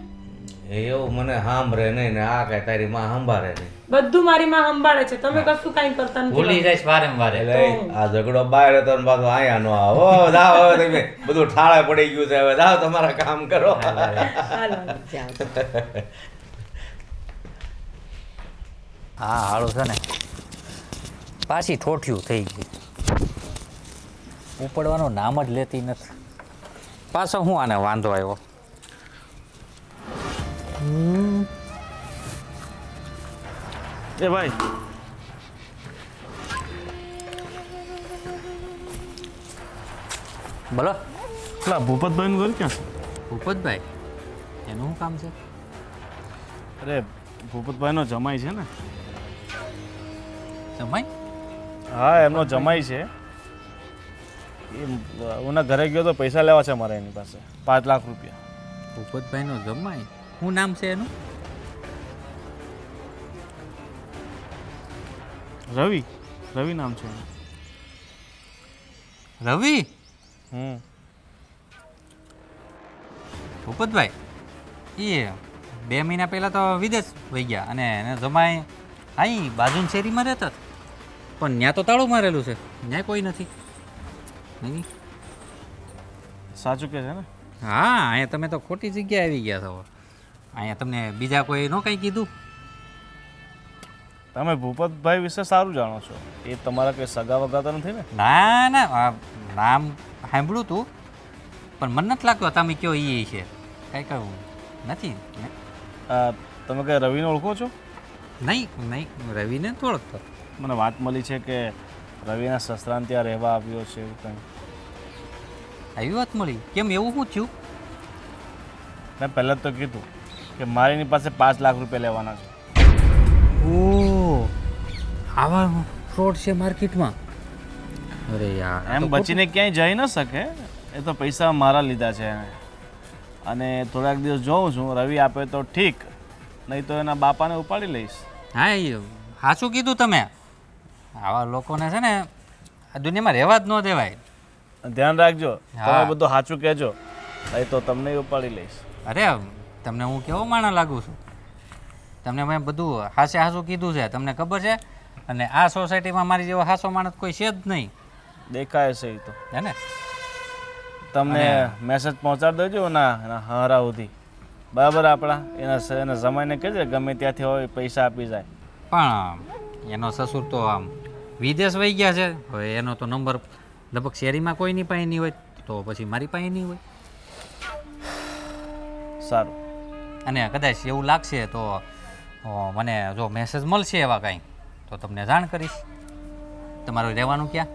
એવું મને સાંભળે નહીં ને આ કાંઈ તારી માં સંભાળે નહીં. બધું મારી માં સંભાળે છે, તમે કશું કાંઈ કરતા ભૂલી નથી. જાય વારંવાર. એટલે આ ઝઘડો બહાર હતો ને પાછો અહીંયા નો આવો. જાઓ હવે તમે બધું ઠાળે પડી ગયું છે, હવે જાઓ તમારા કામ કરો. હાલો. જાઓ. હા હારું છે ને પાછી ઠોઠિયું થઈ ગઈ. ઉપડવાનું નામ જ લેતી નથી. પાછો હું આને વાંધો આવ્યો. એ ભાઈ બોલો. પેલા ભૂપતભાઈનું ઘર ક્યાં છે? ભૂપતભાઈ એનું શું કામ છે? અરે ભૂપતભાઈનો જમાઈ છે ને. જમાઈ? હા એમનો જમાઈ છે. એ ઓના ઘરે ગયો તો પૈસા લેવા છે મારે એની પાસે 5 લાખ રૂપિયા. ભૂપતભાઈનો જમાઈ? શું નામ છે એનું? રવિ. રવિ નામ છે એનું. રવિ? હમ. ભૂપતભાઈ એ 2 મહિના પહેલાં તો વિદેશ વહી ગયા અને એને જમાઈ અહીં બાજુની શેરીમાં રહેતા હતા. પણ ત્યાં તો તાળું મારેલું છે, ત્યાં કોઈ નથી. નહીં? સાચું કે છે ને? હા અહીંયા તમે તો ખોટી જગ્યાએ આવી ગયા છો. અહીંયા તમને બીજા કોઈ ન કંઈ કીધું? તમે ભૂપતભાઈ વિશે સારું જાણો છો. એ તમારા કંઈ સગા વગા તો નથી ને? ના ના નામ સાંભળ્યું તું પણ મને નથી લાગતું તમે કયો એ છે. કાંઈ કહું નથી. તમે કંઈ રવિને ઓળખો છો? નહીં નહીં રવિને નથી ઓળખતો. મને વાત મળી છે કે રવિના સસરાને ત્યાં રહેવા આવ્યો છે એવું કંઈ. આવી વાત મળી? કેમ એવું શું થયું? મેં પહેલાં જ તો કીધું કે મારી એની પાસે 5 લાખ રૂપિયા લેવાના છે. ઓ આવા ફ્રોડ છે માર્કેટમાં. અરે યાર એમ બચીને ક્યાંય જઈ ન શકે. એ તો પૈસા મારા લીધા છે એને. અને થોડાક દિવસ જોઉં છું, રવિ આપે તો ઠીક, નહીં તો એના બાપાને ઉપાડી લઈશ. હા એ સાચું કીધું તમે. આવા લોકોને છે ને આ દુનિયામાં રહેવા જ ન દેવાય. ધ્યાન રાખજો, તમે હા. બધું સાચું કહેજો, નહીં તો તમને ઉપાડી લઈશ. અરે તમને હું કેવો માણસ લાગુ છું? તમને મેં બધું હાચું કીધું છે, તમને ખબર છે. અને આ સોસાયટીમાં મારી જેવો હાસો માણસ કોઈ છે જ નહીં, દેખાય છે એ તો. હે ને? તમને મેસેજ પહોંચાડી દેજો એના હારા સુધી, બરાબર? આપણા એના જમાઈને કહેજે ગમે ત્યાંથી હોય પૈસા આપી જાય. પણ એનો સસુર તો આમ વિદેશ વહી ગયા છે. હવે એનો તો નંબર લગભગ શેરીમાં કોઈની પાસે નહીં હોય, તો પછી મારી પાસે નહીં હોય. સારું. અને કદાચ એવું લાગશે તો મને જો મેસેજ મળશે એવા કાંઈ તો તમને જાણ કરીશ. તમારું રહેવાનું ક્યાં?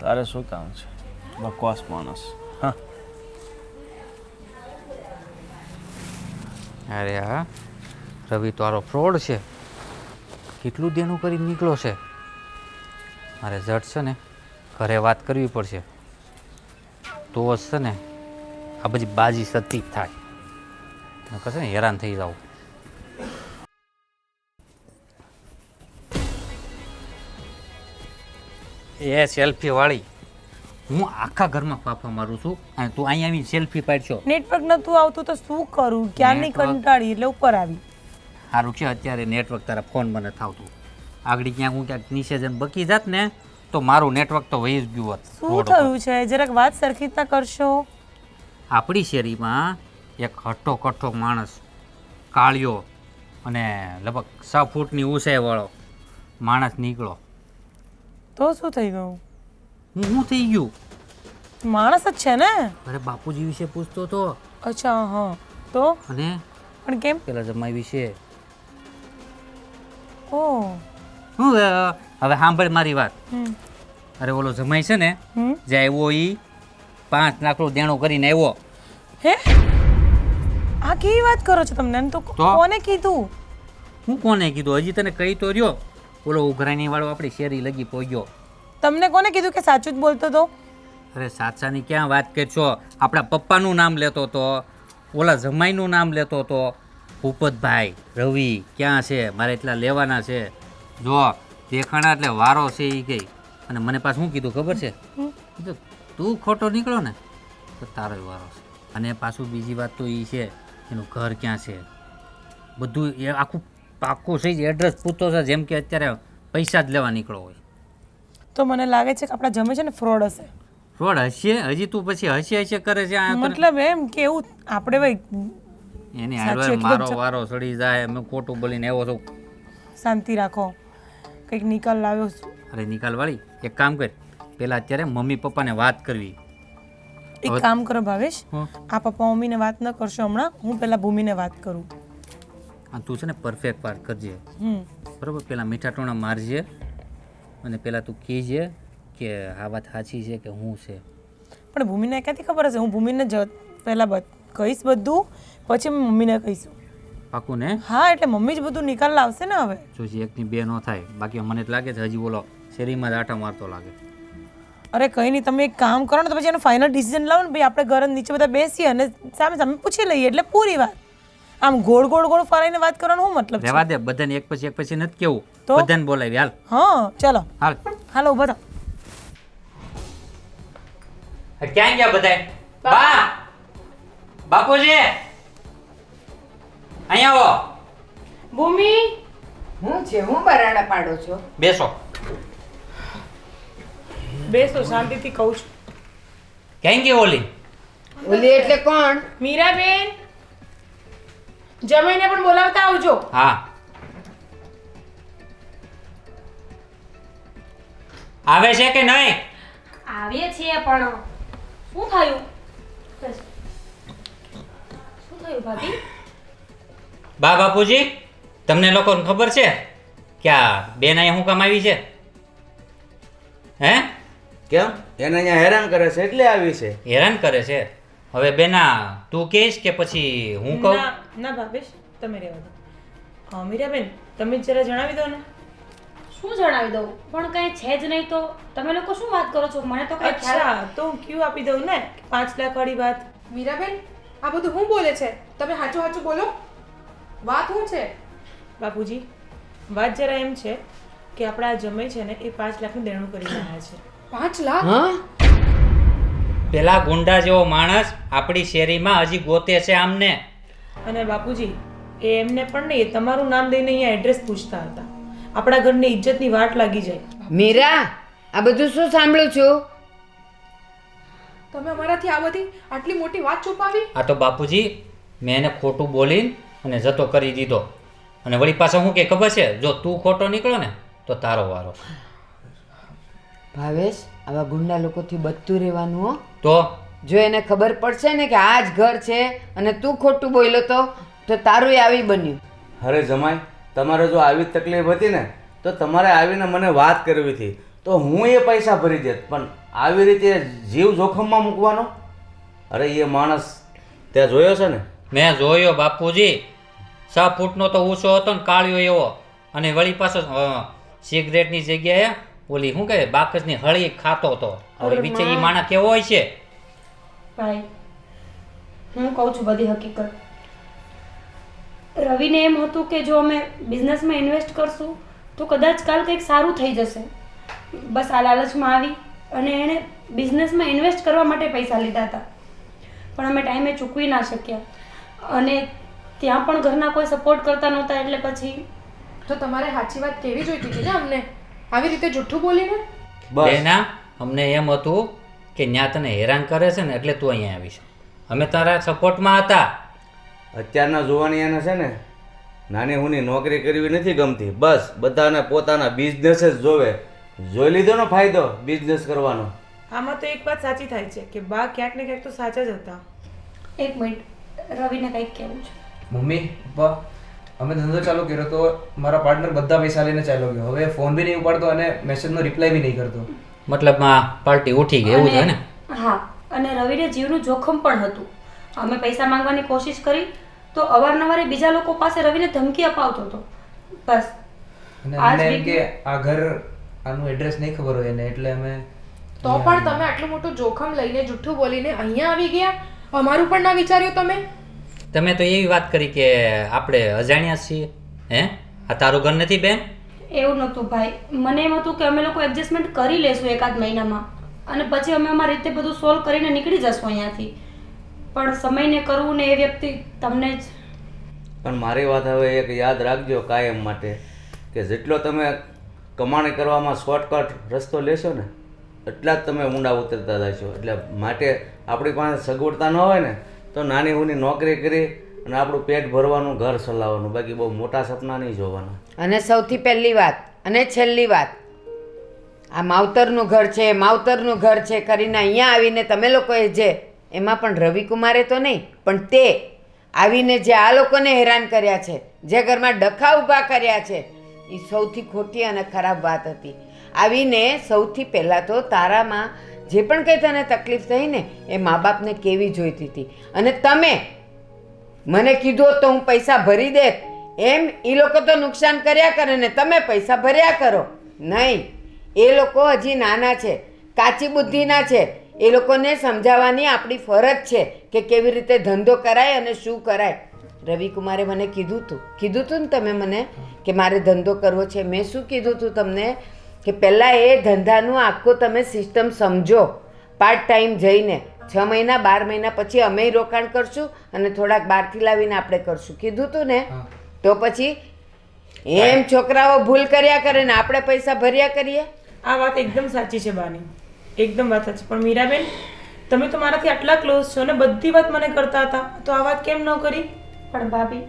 તારે શું કામ છે બકવાસ માણસ? હા, અરે હા, રવિ તો આરો ફ્રોડ છે. કેટલું દેનું કરી નીકળો છે. મારે ઝટ છે ને ઘરે વાત કરવી પડશે, તો જ છે ને આ બધી બાજી સતી થાય. નકર છે ને હેરાન થઈ જાવ. એ સેલ્ફી વાળી હું આખા ઘરમાં ફાફા મારું છું અને તું અહીંયા આવીને સેલ્ફી પાડશો. નેટવર્ક નતું આવતું તો શું કરું? ક્યારની Network? કંટાળી એટલે ઉપર આવી. સારું છે અત્યારે નેટવર્ક તારા ફોન મને થાવતું. આગળ ક્યાંક હું ક્યાંક નીચે જઈને બકી જાત ને તો મારું નેટવર્ક તો વહી જ ગયું હોત. શું રોડ ઉપર. થયું છે? જરાક વાત સરખી રીતના કરશો. આપણી શેરીમાં એક હટ્ટો કટ્ટો માણસ, કાળિયો અને લગભગ 6 ફૂટની ઊંચાઈવાળો માણસ નીકળો. તો શું થઈ ગયું? હું થઈ ગયું? માણસ જ છે ને? અરે બાપુજી વિશે પૂછતો હતો અચ્છા, હા. તો અને પણ કેમ? પેલા જમાઈ વિશે. ઓ હું હવે સાંભળ મારી વાત. હમ અરે ઓલો જમાઈ છે ને હમ જે આવ્યો એ 5 લાખનું દેણું કરીને આવ્યો. હે, આ કેવી વાત કરો છો? તમને તો કોને કીધું? હું કોને કીધું? હજી તને કહી તો રહ્યો. ઓલો ઉઘરાણી વાળો આપણી શેરી લગી પહોંચ્યો. તમને કોને કીધું કે સાચું જ બોલતો તો? અરે સાચાની ક્યાં વાત કરશો? આપણા પપ્પાનું નામ લેતો હતો, ઓલા જમાઈનું નામ લેતો હતો. ભૂપતભાઈ, રવિ ક્યાં છે? મારે એટલા લેવાના છે. જો દેખાણા એટલે વારો છે એ ગઈ. અને મને પાછું શું કીધું ખબર છે? કીધું તું ખોટો નીકળો ને તો તારો વારો છે. અને પાછું બીજી વાત તો એ છે એનું ઘર ક્યાં છે બધું એ આખું પાક્કું થઈ જ એડ્રેસ પૂછતો છે, જેમ કે અત્યારે પૈસા જ લેવા નીકળો હોય. તો મને લાગે છે કે આપણા જમે છે ને ફ્રોડ હશે. ફ્રોડ હશે? હજી તું પછી હસી કરે છે. આ તને- મતલબ એમ કે એવું આપણે ભાઈ એની સાચું હારે એકદમ મારો વારો સડી જાય, મેં ખોટું બોલીને આવ્યો છું. શાંતિ રાખો, કંઈક નિકાલ લાવ્યો છું. અરે નિકાલ વાળી એક કામ કર, પેલા અત્યારે મમ્મી પપ્પાને વાત કરવી. એક કામ કરો ભાવેશ, હં. આ પપ્પા મમ્મીને વાત ન કરશો હમણાં, હું પહેલા ભૂમિને વાત કરું. અને તું છે ને પરફેક્ટ વાત કરજે, હમ બરાબર? પેલા મીઠા ટોણા મારજે અને પેલા તું કહેજે કે આ વાત સાચી છે કે હું છે. પણ ભૂમિને ક્યાંથી ખબર હશે? હું ભૂમિને પહેલાં કહીશ બધું, પછી મેં મમ્મીને કહીશું. પાકું ને? હા, એટલે મમ્મી જ બધું નિકાલ લાવશે ને હવે. જોજી એકની બે ન થાય, બાકી મને જ લાગે છે હજી બોલો શેરીમાં જ આટા મારતો લાગે. અરે કંઈ નહીં, તમે એક કામ કરો ને તો પછી એનો ફાઇનલ ડિસિઝન લાવો ને ભાઈ. આપણે ઘર નીચે બધા બેસીએ અને સામે સામે પૂછી લઈએ એટલે પૂરી વાત. આમ ગોળ ગોળ ગોળ ફરાઈને વાત કરવાનો શું મતલબ છે? રહેવા દે, બધાને એક પછી નથી કેવું, તો? બધાને બોલાવી. હાલ હા ચલો, હાલ. હાલો ઊભા થાઓ. ક્યાં ગયા બધાય? બા, બાપુજી અહીંયા આવો. ભૂમિ, હું છે? હું બરાડા પાડો છો? બેસો. બેસો, શાંતિથી કહું છું. ક્યાં ગઈ ઓલી? ઓલી એટલે કોણ? મીરાબેન, જમાઈને પણ બોલાવતા આવજો. હા, આવે છે કે નહીં? આવીએ છીએ પણ શું થયું? શું થયું ભાભી? બા બાપુજી, તમને લોકોને ખબર છે કે આ બેન અહીંયા શું કામ આવી છે? હે? કેમ? એને અહીંયા હેરાન કરે છે એટલે આવી છે. હેરાન કરે છે. હવે બેના તું કહીશ કે પછી હું કહું? ના ના ભાવેશ, તમે રહેવા દો. મીરાબેન, તમે જ જરા જણાવી દો ને શું જણાવી દઉં પણ કંઈ છે જ નહીં તો તમે લોકો શું વાત કરો છો મને તો કંઈ ખ્યાલ અચ્છા તો હું ક્યુ આપી દઉં ને 5 લાખ વાળી વાત. મીરાબેન આ બધું હું બોલે છે? તમે સાચું સાચું બોલો, વાત શું છે? બાપુજી વાત જરા એમ છે કે આપણા જમાઈ છે ને એ 5 લાખનું દેણું કરી રહ્યા છે. 5 લાખ? હા પેલા ગુંડા જેવો માણસ આપણી શેરીમાં હજી ગોતે છે આમને. અને બાપુજી એ એમને પણ નહીં તમારું નામ દઈને અહીંયા એડ્રેસ પૂછતા હતા. આપણા ઘરની ઇજ્જતની વાટ લાગી જાય. મીરા, આ બધું શું સાંભળું છું? તમે અમારાથી આ બધી આટલી મોટી વાત છુપાવી? આ તો બાપુજી મેં એને ખોટું બોલીને અને જતો કરી દીધો. અને વળી પાછા શું કે ખબર છે, જો તું ખોટો નીકળો ને તો તારો વારો. ભાવેશ, આવા ગુંડા લોકોથી બચતું રહેવાનું હો. તો જો એને ખબર પડશે ને કે આ જ ઘર છે અને તું ખોટું બોલ્યો તો તારું આવી બન્યું. અરે જમાઈ, તમારે જો આવી જ તકલીફ હતી ને તો તમારે આવીને મને વાત કરવી હતી, તો હું એ પૈસા ભરી દેત. પણ આવી રીતે જીવ જોખમમાં મૂકવાનો? અરે એ માણસ ત્યાં જોયો છે ને? મેં જોયો બાપુજી, 6 ફૂટનો તો ઊંચો હતો ને કાળિયો એવો. અને વળી પાછો સિગરેટની જગ્યાએ ઓલી શું કહે બાકસની હળી ખાતો હતો. હવે બીચે એ માણસ કેવો હોય છે? ભાઈ હું કહું છું બધી હકીકત. રવિને એમ હતું કે જો અમે બિઝનેસમાં ઇન્વેસ્ટ કરશું તો કદાચ કાલ કંઈક સારું થઈ જશે. બસ આ લાલચમાં આવી અને એણે બિઝનેસમાં ઇન્વેસ્ટ કરવા માટે પૈસા લીધા હતા. પણ અમે ટાઈમે ચૂકવી ના શક્યા અને ત્યાં પણ ઘરના કોઈ સપોર્ટ કરતા નહોતા. એટલે પછી તો તમારે સાચી વાત કેવી જોઈતી હતી ને અમને, આવી રીતે જુઠ્ઠું બોલીને? બસ બેના, અમને એમ હતું કે ન્યા તને હેરાન કરે છે ને એટલે તું અહીંયા આવીશ. અમે તારા સપોર્ટમાં હતા. અત્યારના જોવાનીયાને છે ને નાની હુની નોકરી કરવી નથી ગમતી. બસ બધાને પોતાના બિઝનેસ જ જોવે. જોઈ લીધો ને ફાયદો બિઝનેસ કરવાનો. આમાં તો એક વાત સાચી થાય છે કે બા ક્યાંક ને ક્યાંક તો સાચા જ હતા. એક મિનિટ, રવિને કંઈક કહેવું છે. મમ્મી પપ્પા, અમે ધંધો ચાલુ કર્યો તો મારા પાર્ટનર બધા પૈસા લઈને ચાલ્યો ગયો. હવે ફોન બી નહીં ઉપાડતો અને મેસેજનો રિપ્લાય બી નહીં કરતો. મતલબમાં પાર્ટી ઉઠી ગઈ એવું જ હોય ને? હા, અને રવિને જીવનું જોખમ પણ હતું. અમે પૈસા માંગવાની કોશિશ કરી તો અવારનવાર એ બીજા લોકો પાસે રવિને ધમકી અપાવતો હતો. બસ અને આ જ અમને એમ રીતનું- કે આ ઘર આનું એડ્રેસ નહીં ખબર હોય એને, એટલે અમે તો પણ તમે આટલું મોટું જોખમ લઈને જુઠ્ઠું બોલીને અહીંયા આવી ગયા, અમારું પણ ના વિચાર્યું તમે? તમે તો એવી વાત કરી કે આપણે અજાણ્યા છીએ. હે, આ તારું ઘર નથી બેન? એવું નહોતું ભાઈ. મને એમ હતું કે અમે લોકો એડજસ્ટમેન્ટ કરી લેશું એકાદ મહિનામાં અને પછી અમે અમારી રીતે બધું સોલ્વ કરીને નીકળી જશું અહીંયાથી. પણ સમયને કરવું ને એ વ્યક્તિ તમને જ. પણ મારી વાત હવે એક યાદ રાખજો કાયમ માટે, કે જેટલો તમે કમાણી કરવામાં શોર્ટકટ રસ્તો લેશો ને એટલા જ તમે ઊંડા ઉતરતા જશો. એટલે માટે આપણી પાસે સગવડતા ન હોય ને તો નાની ઊની નોકરી કરી અને આપણું પેટ ભરવાનું, ઘર ચલાવવાનું, બાકી બહુ મોટા સપના નહીં જોવાના. અને સૌથી પહેલી વાત અને છેલ્લી વાત, આ માવતરનું ઘર છે, માવતરનું ઘર છે કરીને અહીંયા આવીને તમે લોકોએ જે એમાં પણ રવિકુમારે તો નહીં પણ તે આવીને જે આ લોકોને હેરાન કર્યા છે, જે ઘરમાં ડખા ઊભા કર્યા છે, એ સૌથી ખોટી અને ખરાબ વાત હતી. આવીને સૌથી પહેલાં તો તારામાં જે પણ કંઈ તને તકલીફ થઈ ને એ મા બાપને કેવી જોઈતી હતી. અને તમે મને કીધું હોત તો હું પૈસા ભરી દેત, એમ એ લોકો તો નુકસાન કર્યા કરે ને તમે પૈસા ભર્યા કરો. નહીં, એ લોકો હજી નાના છે, કાચી બુદ્ધિના છે. એ લોકોને સમજાવવાની આપણી ફરજ છે કે કેવી રીતે ધંધો કરાય અને શું કરાય. રવિકુમારે મને કીધું હતું ને તમે મને કે મારે ધંધો કરવો છે. મેં શું કીધું હતું તમને કે પહેલાં એ ધંધાનું આખો તમે સિસ્ટમ સમજો. પાર્ટ ટાઈમ જઈને 6 મહિના 12 મહિના પછી અમે રોકાણ કરશું અને થોડાક બહારથી લાવીને આપણે કરશું. કીધું હતું ને? તો પછી એમ છોકરાઓ ભૂલ કર્યા કરે ને આપણે પૈસા ભર્યા કરીએ. આ વાત એકદમ સાચી છે બાની, એકદમ વાત સાચી. પણ મીરાબેન, તમે તો મારાથી આટલા ક્લોઝ છો ને બધી વાત મને કરતા હતા, તો આ વાત કેમ ન કરી? પણ ભાભી,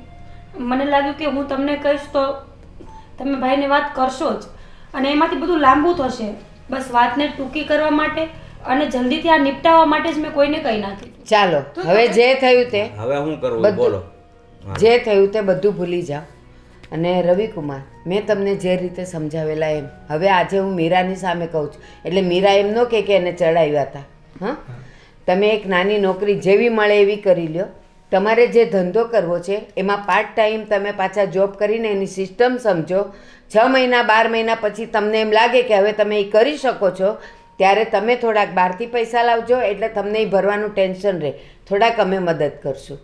મને લાગ્યું કે હું તમને કહીશ તો તમે ભાઈને વાત કરશો જ અને એમાંથી બધું લાંબુ થશે. બસ વાતને ટૂંકી કરવા માટે અને જલ્દીથી આ નિપટાવવા માટે જ મેં કોઈને કહી નાખ્યું. ચાલો હવે જે થયું તે હવે શું કરવું બધું- બોલો. જે થયું તે બધું ભૂલી જાઓ. અને રવિકુમાર, મેં તમને જે રીતે સમજાવેલા એમ હવે આજે હું મીરાની સામે કહું છું. એટલે મીરા એમ ન કહે કે એને ચડાવ્યા હતા. હા, તમે એક નાની નોકરી જેવી મળે એવી કરી લ્યો. તમારે જે ધંધો કરવો છે એમાં પાર્ટ ટાઈમ તમે પાછા જોબ કરીને એની સિસ્ટમ સમજો. 6 મહિના 12 મહિના પછી તમને એમ લાગે કે હવે તમે એ કરી શકો છો, ત્યારે તમે થોડાક બહારથી પૈસા લાવજો, એટલે તમને એ ભરવાનું ટેન્શન રહે. થોડાક અમે મદદ કરશું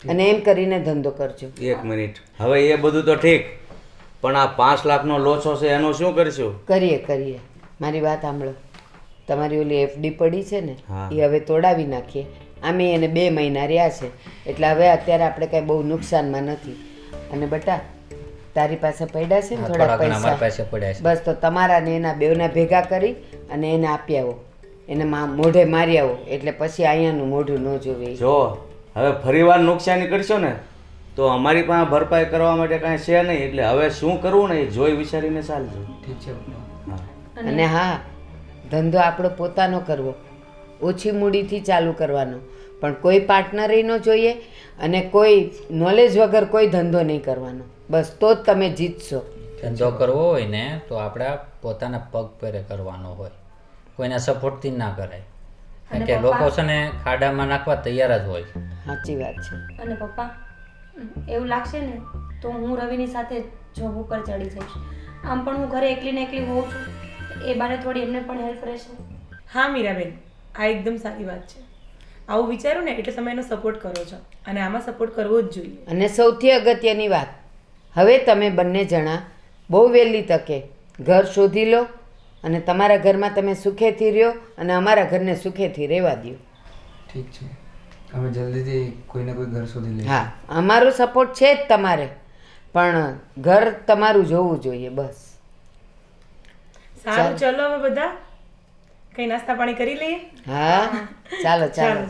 અને એમ કરીને ધંધો કરજો. 1 મિનિટ, હવે એ બધું તો ઠીક, પણ આ 5 લાખનો લોચો છે એનું શું કરશું? કરીએ. મારી વાત સાંભળો, તમારી ઓલી એફડી પડી છે ને, હા. એ હવે તોડાવી નાખીએ. આમે એને 2 મહિના રહ્યા છે, એટલે હવે અત્યારે આપણે કાંઈ બહુ નુકસાનમાં નથી. અને બટા, તારી પાસે પડ્યા છે ને થોડા અમારી પૈસા? પાસે પડ્યા છે. બસ તો તમારા ને એના બેવના ભેગા કરી અને એને આપી આવો, એને મોઢે મારી આવો, એટલે પછી અહીંયાનું મોઢું ન જોવે ઈ. જો હવે ફરીવાર નુકસાની કરશો ને તો અમારી પાસે ભરપાઈ કરવા માટે કાંઈ છે નહીં, એટલે હવે શું કરવું ને એ જોઈ વિચારીને ચાલજો. ઠીક છે પપ્પા. હા. અને હા, ધંધો આપણો પોતાનો કરવો, ઓછી મૂડીથી ચાલુ કરવાનો, પણ કોઈ પાર્ટનર ન જોઈએ અને કોઈ નોલેજ વગર કોઈ ધંધો નહીં કરવાનો. બસ તો જ તમે જીતશો. ધંધો કરવો હોય ને તો આપણે પોતાના પગ પેરે કરવાનો હોય, કોઈના સપોર્ટથી ના કરાય. કારણ કે લોકો છે ને ખાડામાં નાખવા તૈયાર જ હોય. સાચી વાત છે. અને પપ્પા, એવું લાગશે ને તો હું રવિની સાથે જોબ ઉપર ચડી જઈશ. આમ પણ હું ઘરે એકલી ને એકલી હોઉં છું, એ બાને થોડી એમને પણ હેલ્પ રહેશે. હા મીરાબેન, આ એકદમ સારી વાત છે. આવું વિચારો ને એટલે તમે એનો સપોર્ટ કરો છો, અને આમાં સપોર્ટ કરવો જ જોઈએ. અને સૌથી અગત્યની વાત, હવે તમે બંને જણા બહુ વહેલી તકે ઘર શોધી લો અને તમારા ઘરમાં તમે સુખેથી રહ્યો અને અમારા ઘરને સુખેથી રહેવા દો. ઠીક છે, અમે જલ્દીથી કોઈને કોઈ ઘર શોધી લઈએ. હા, અમારો સપોર્ટ છે જ તમારે, પણ ઘર તમારું જોવું જોઈએ. બસ સારું, ચલો હવે બધા કઈ નાસ્તા પાણી કરી લઈએ. હા, ચાલો. ચાલો.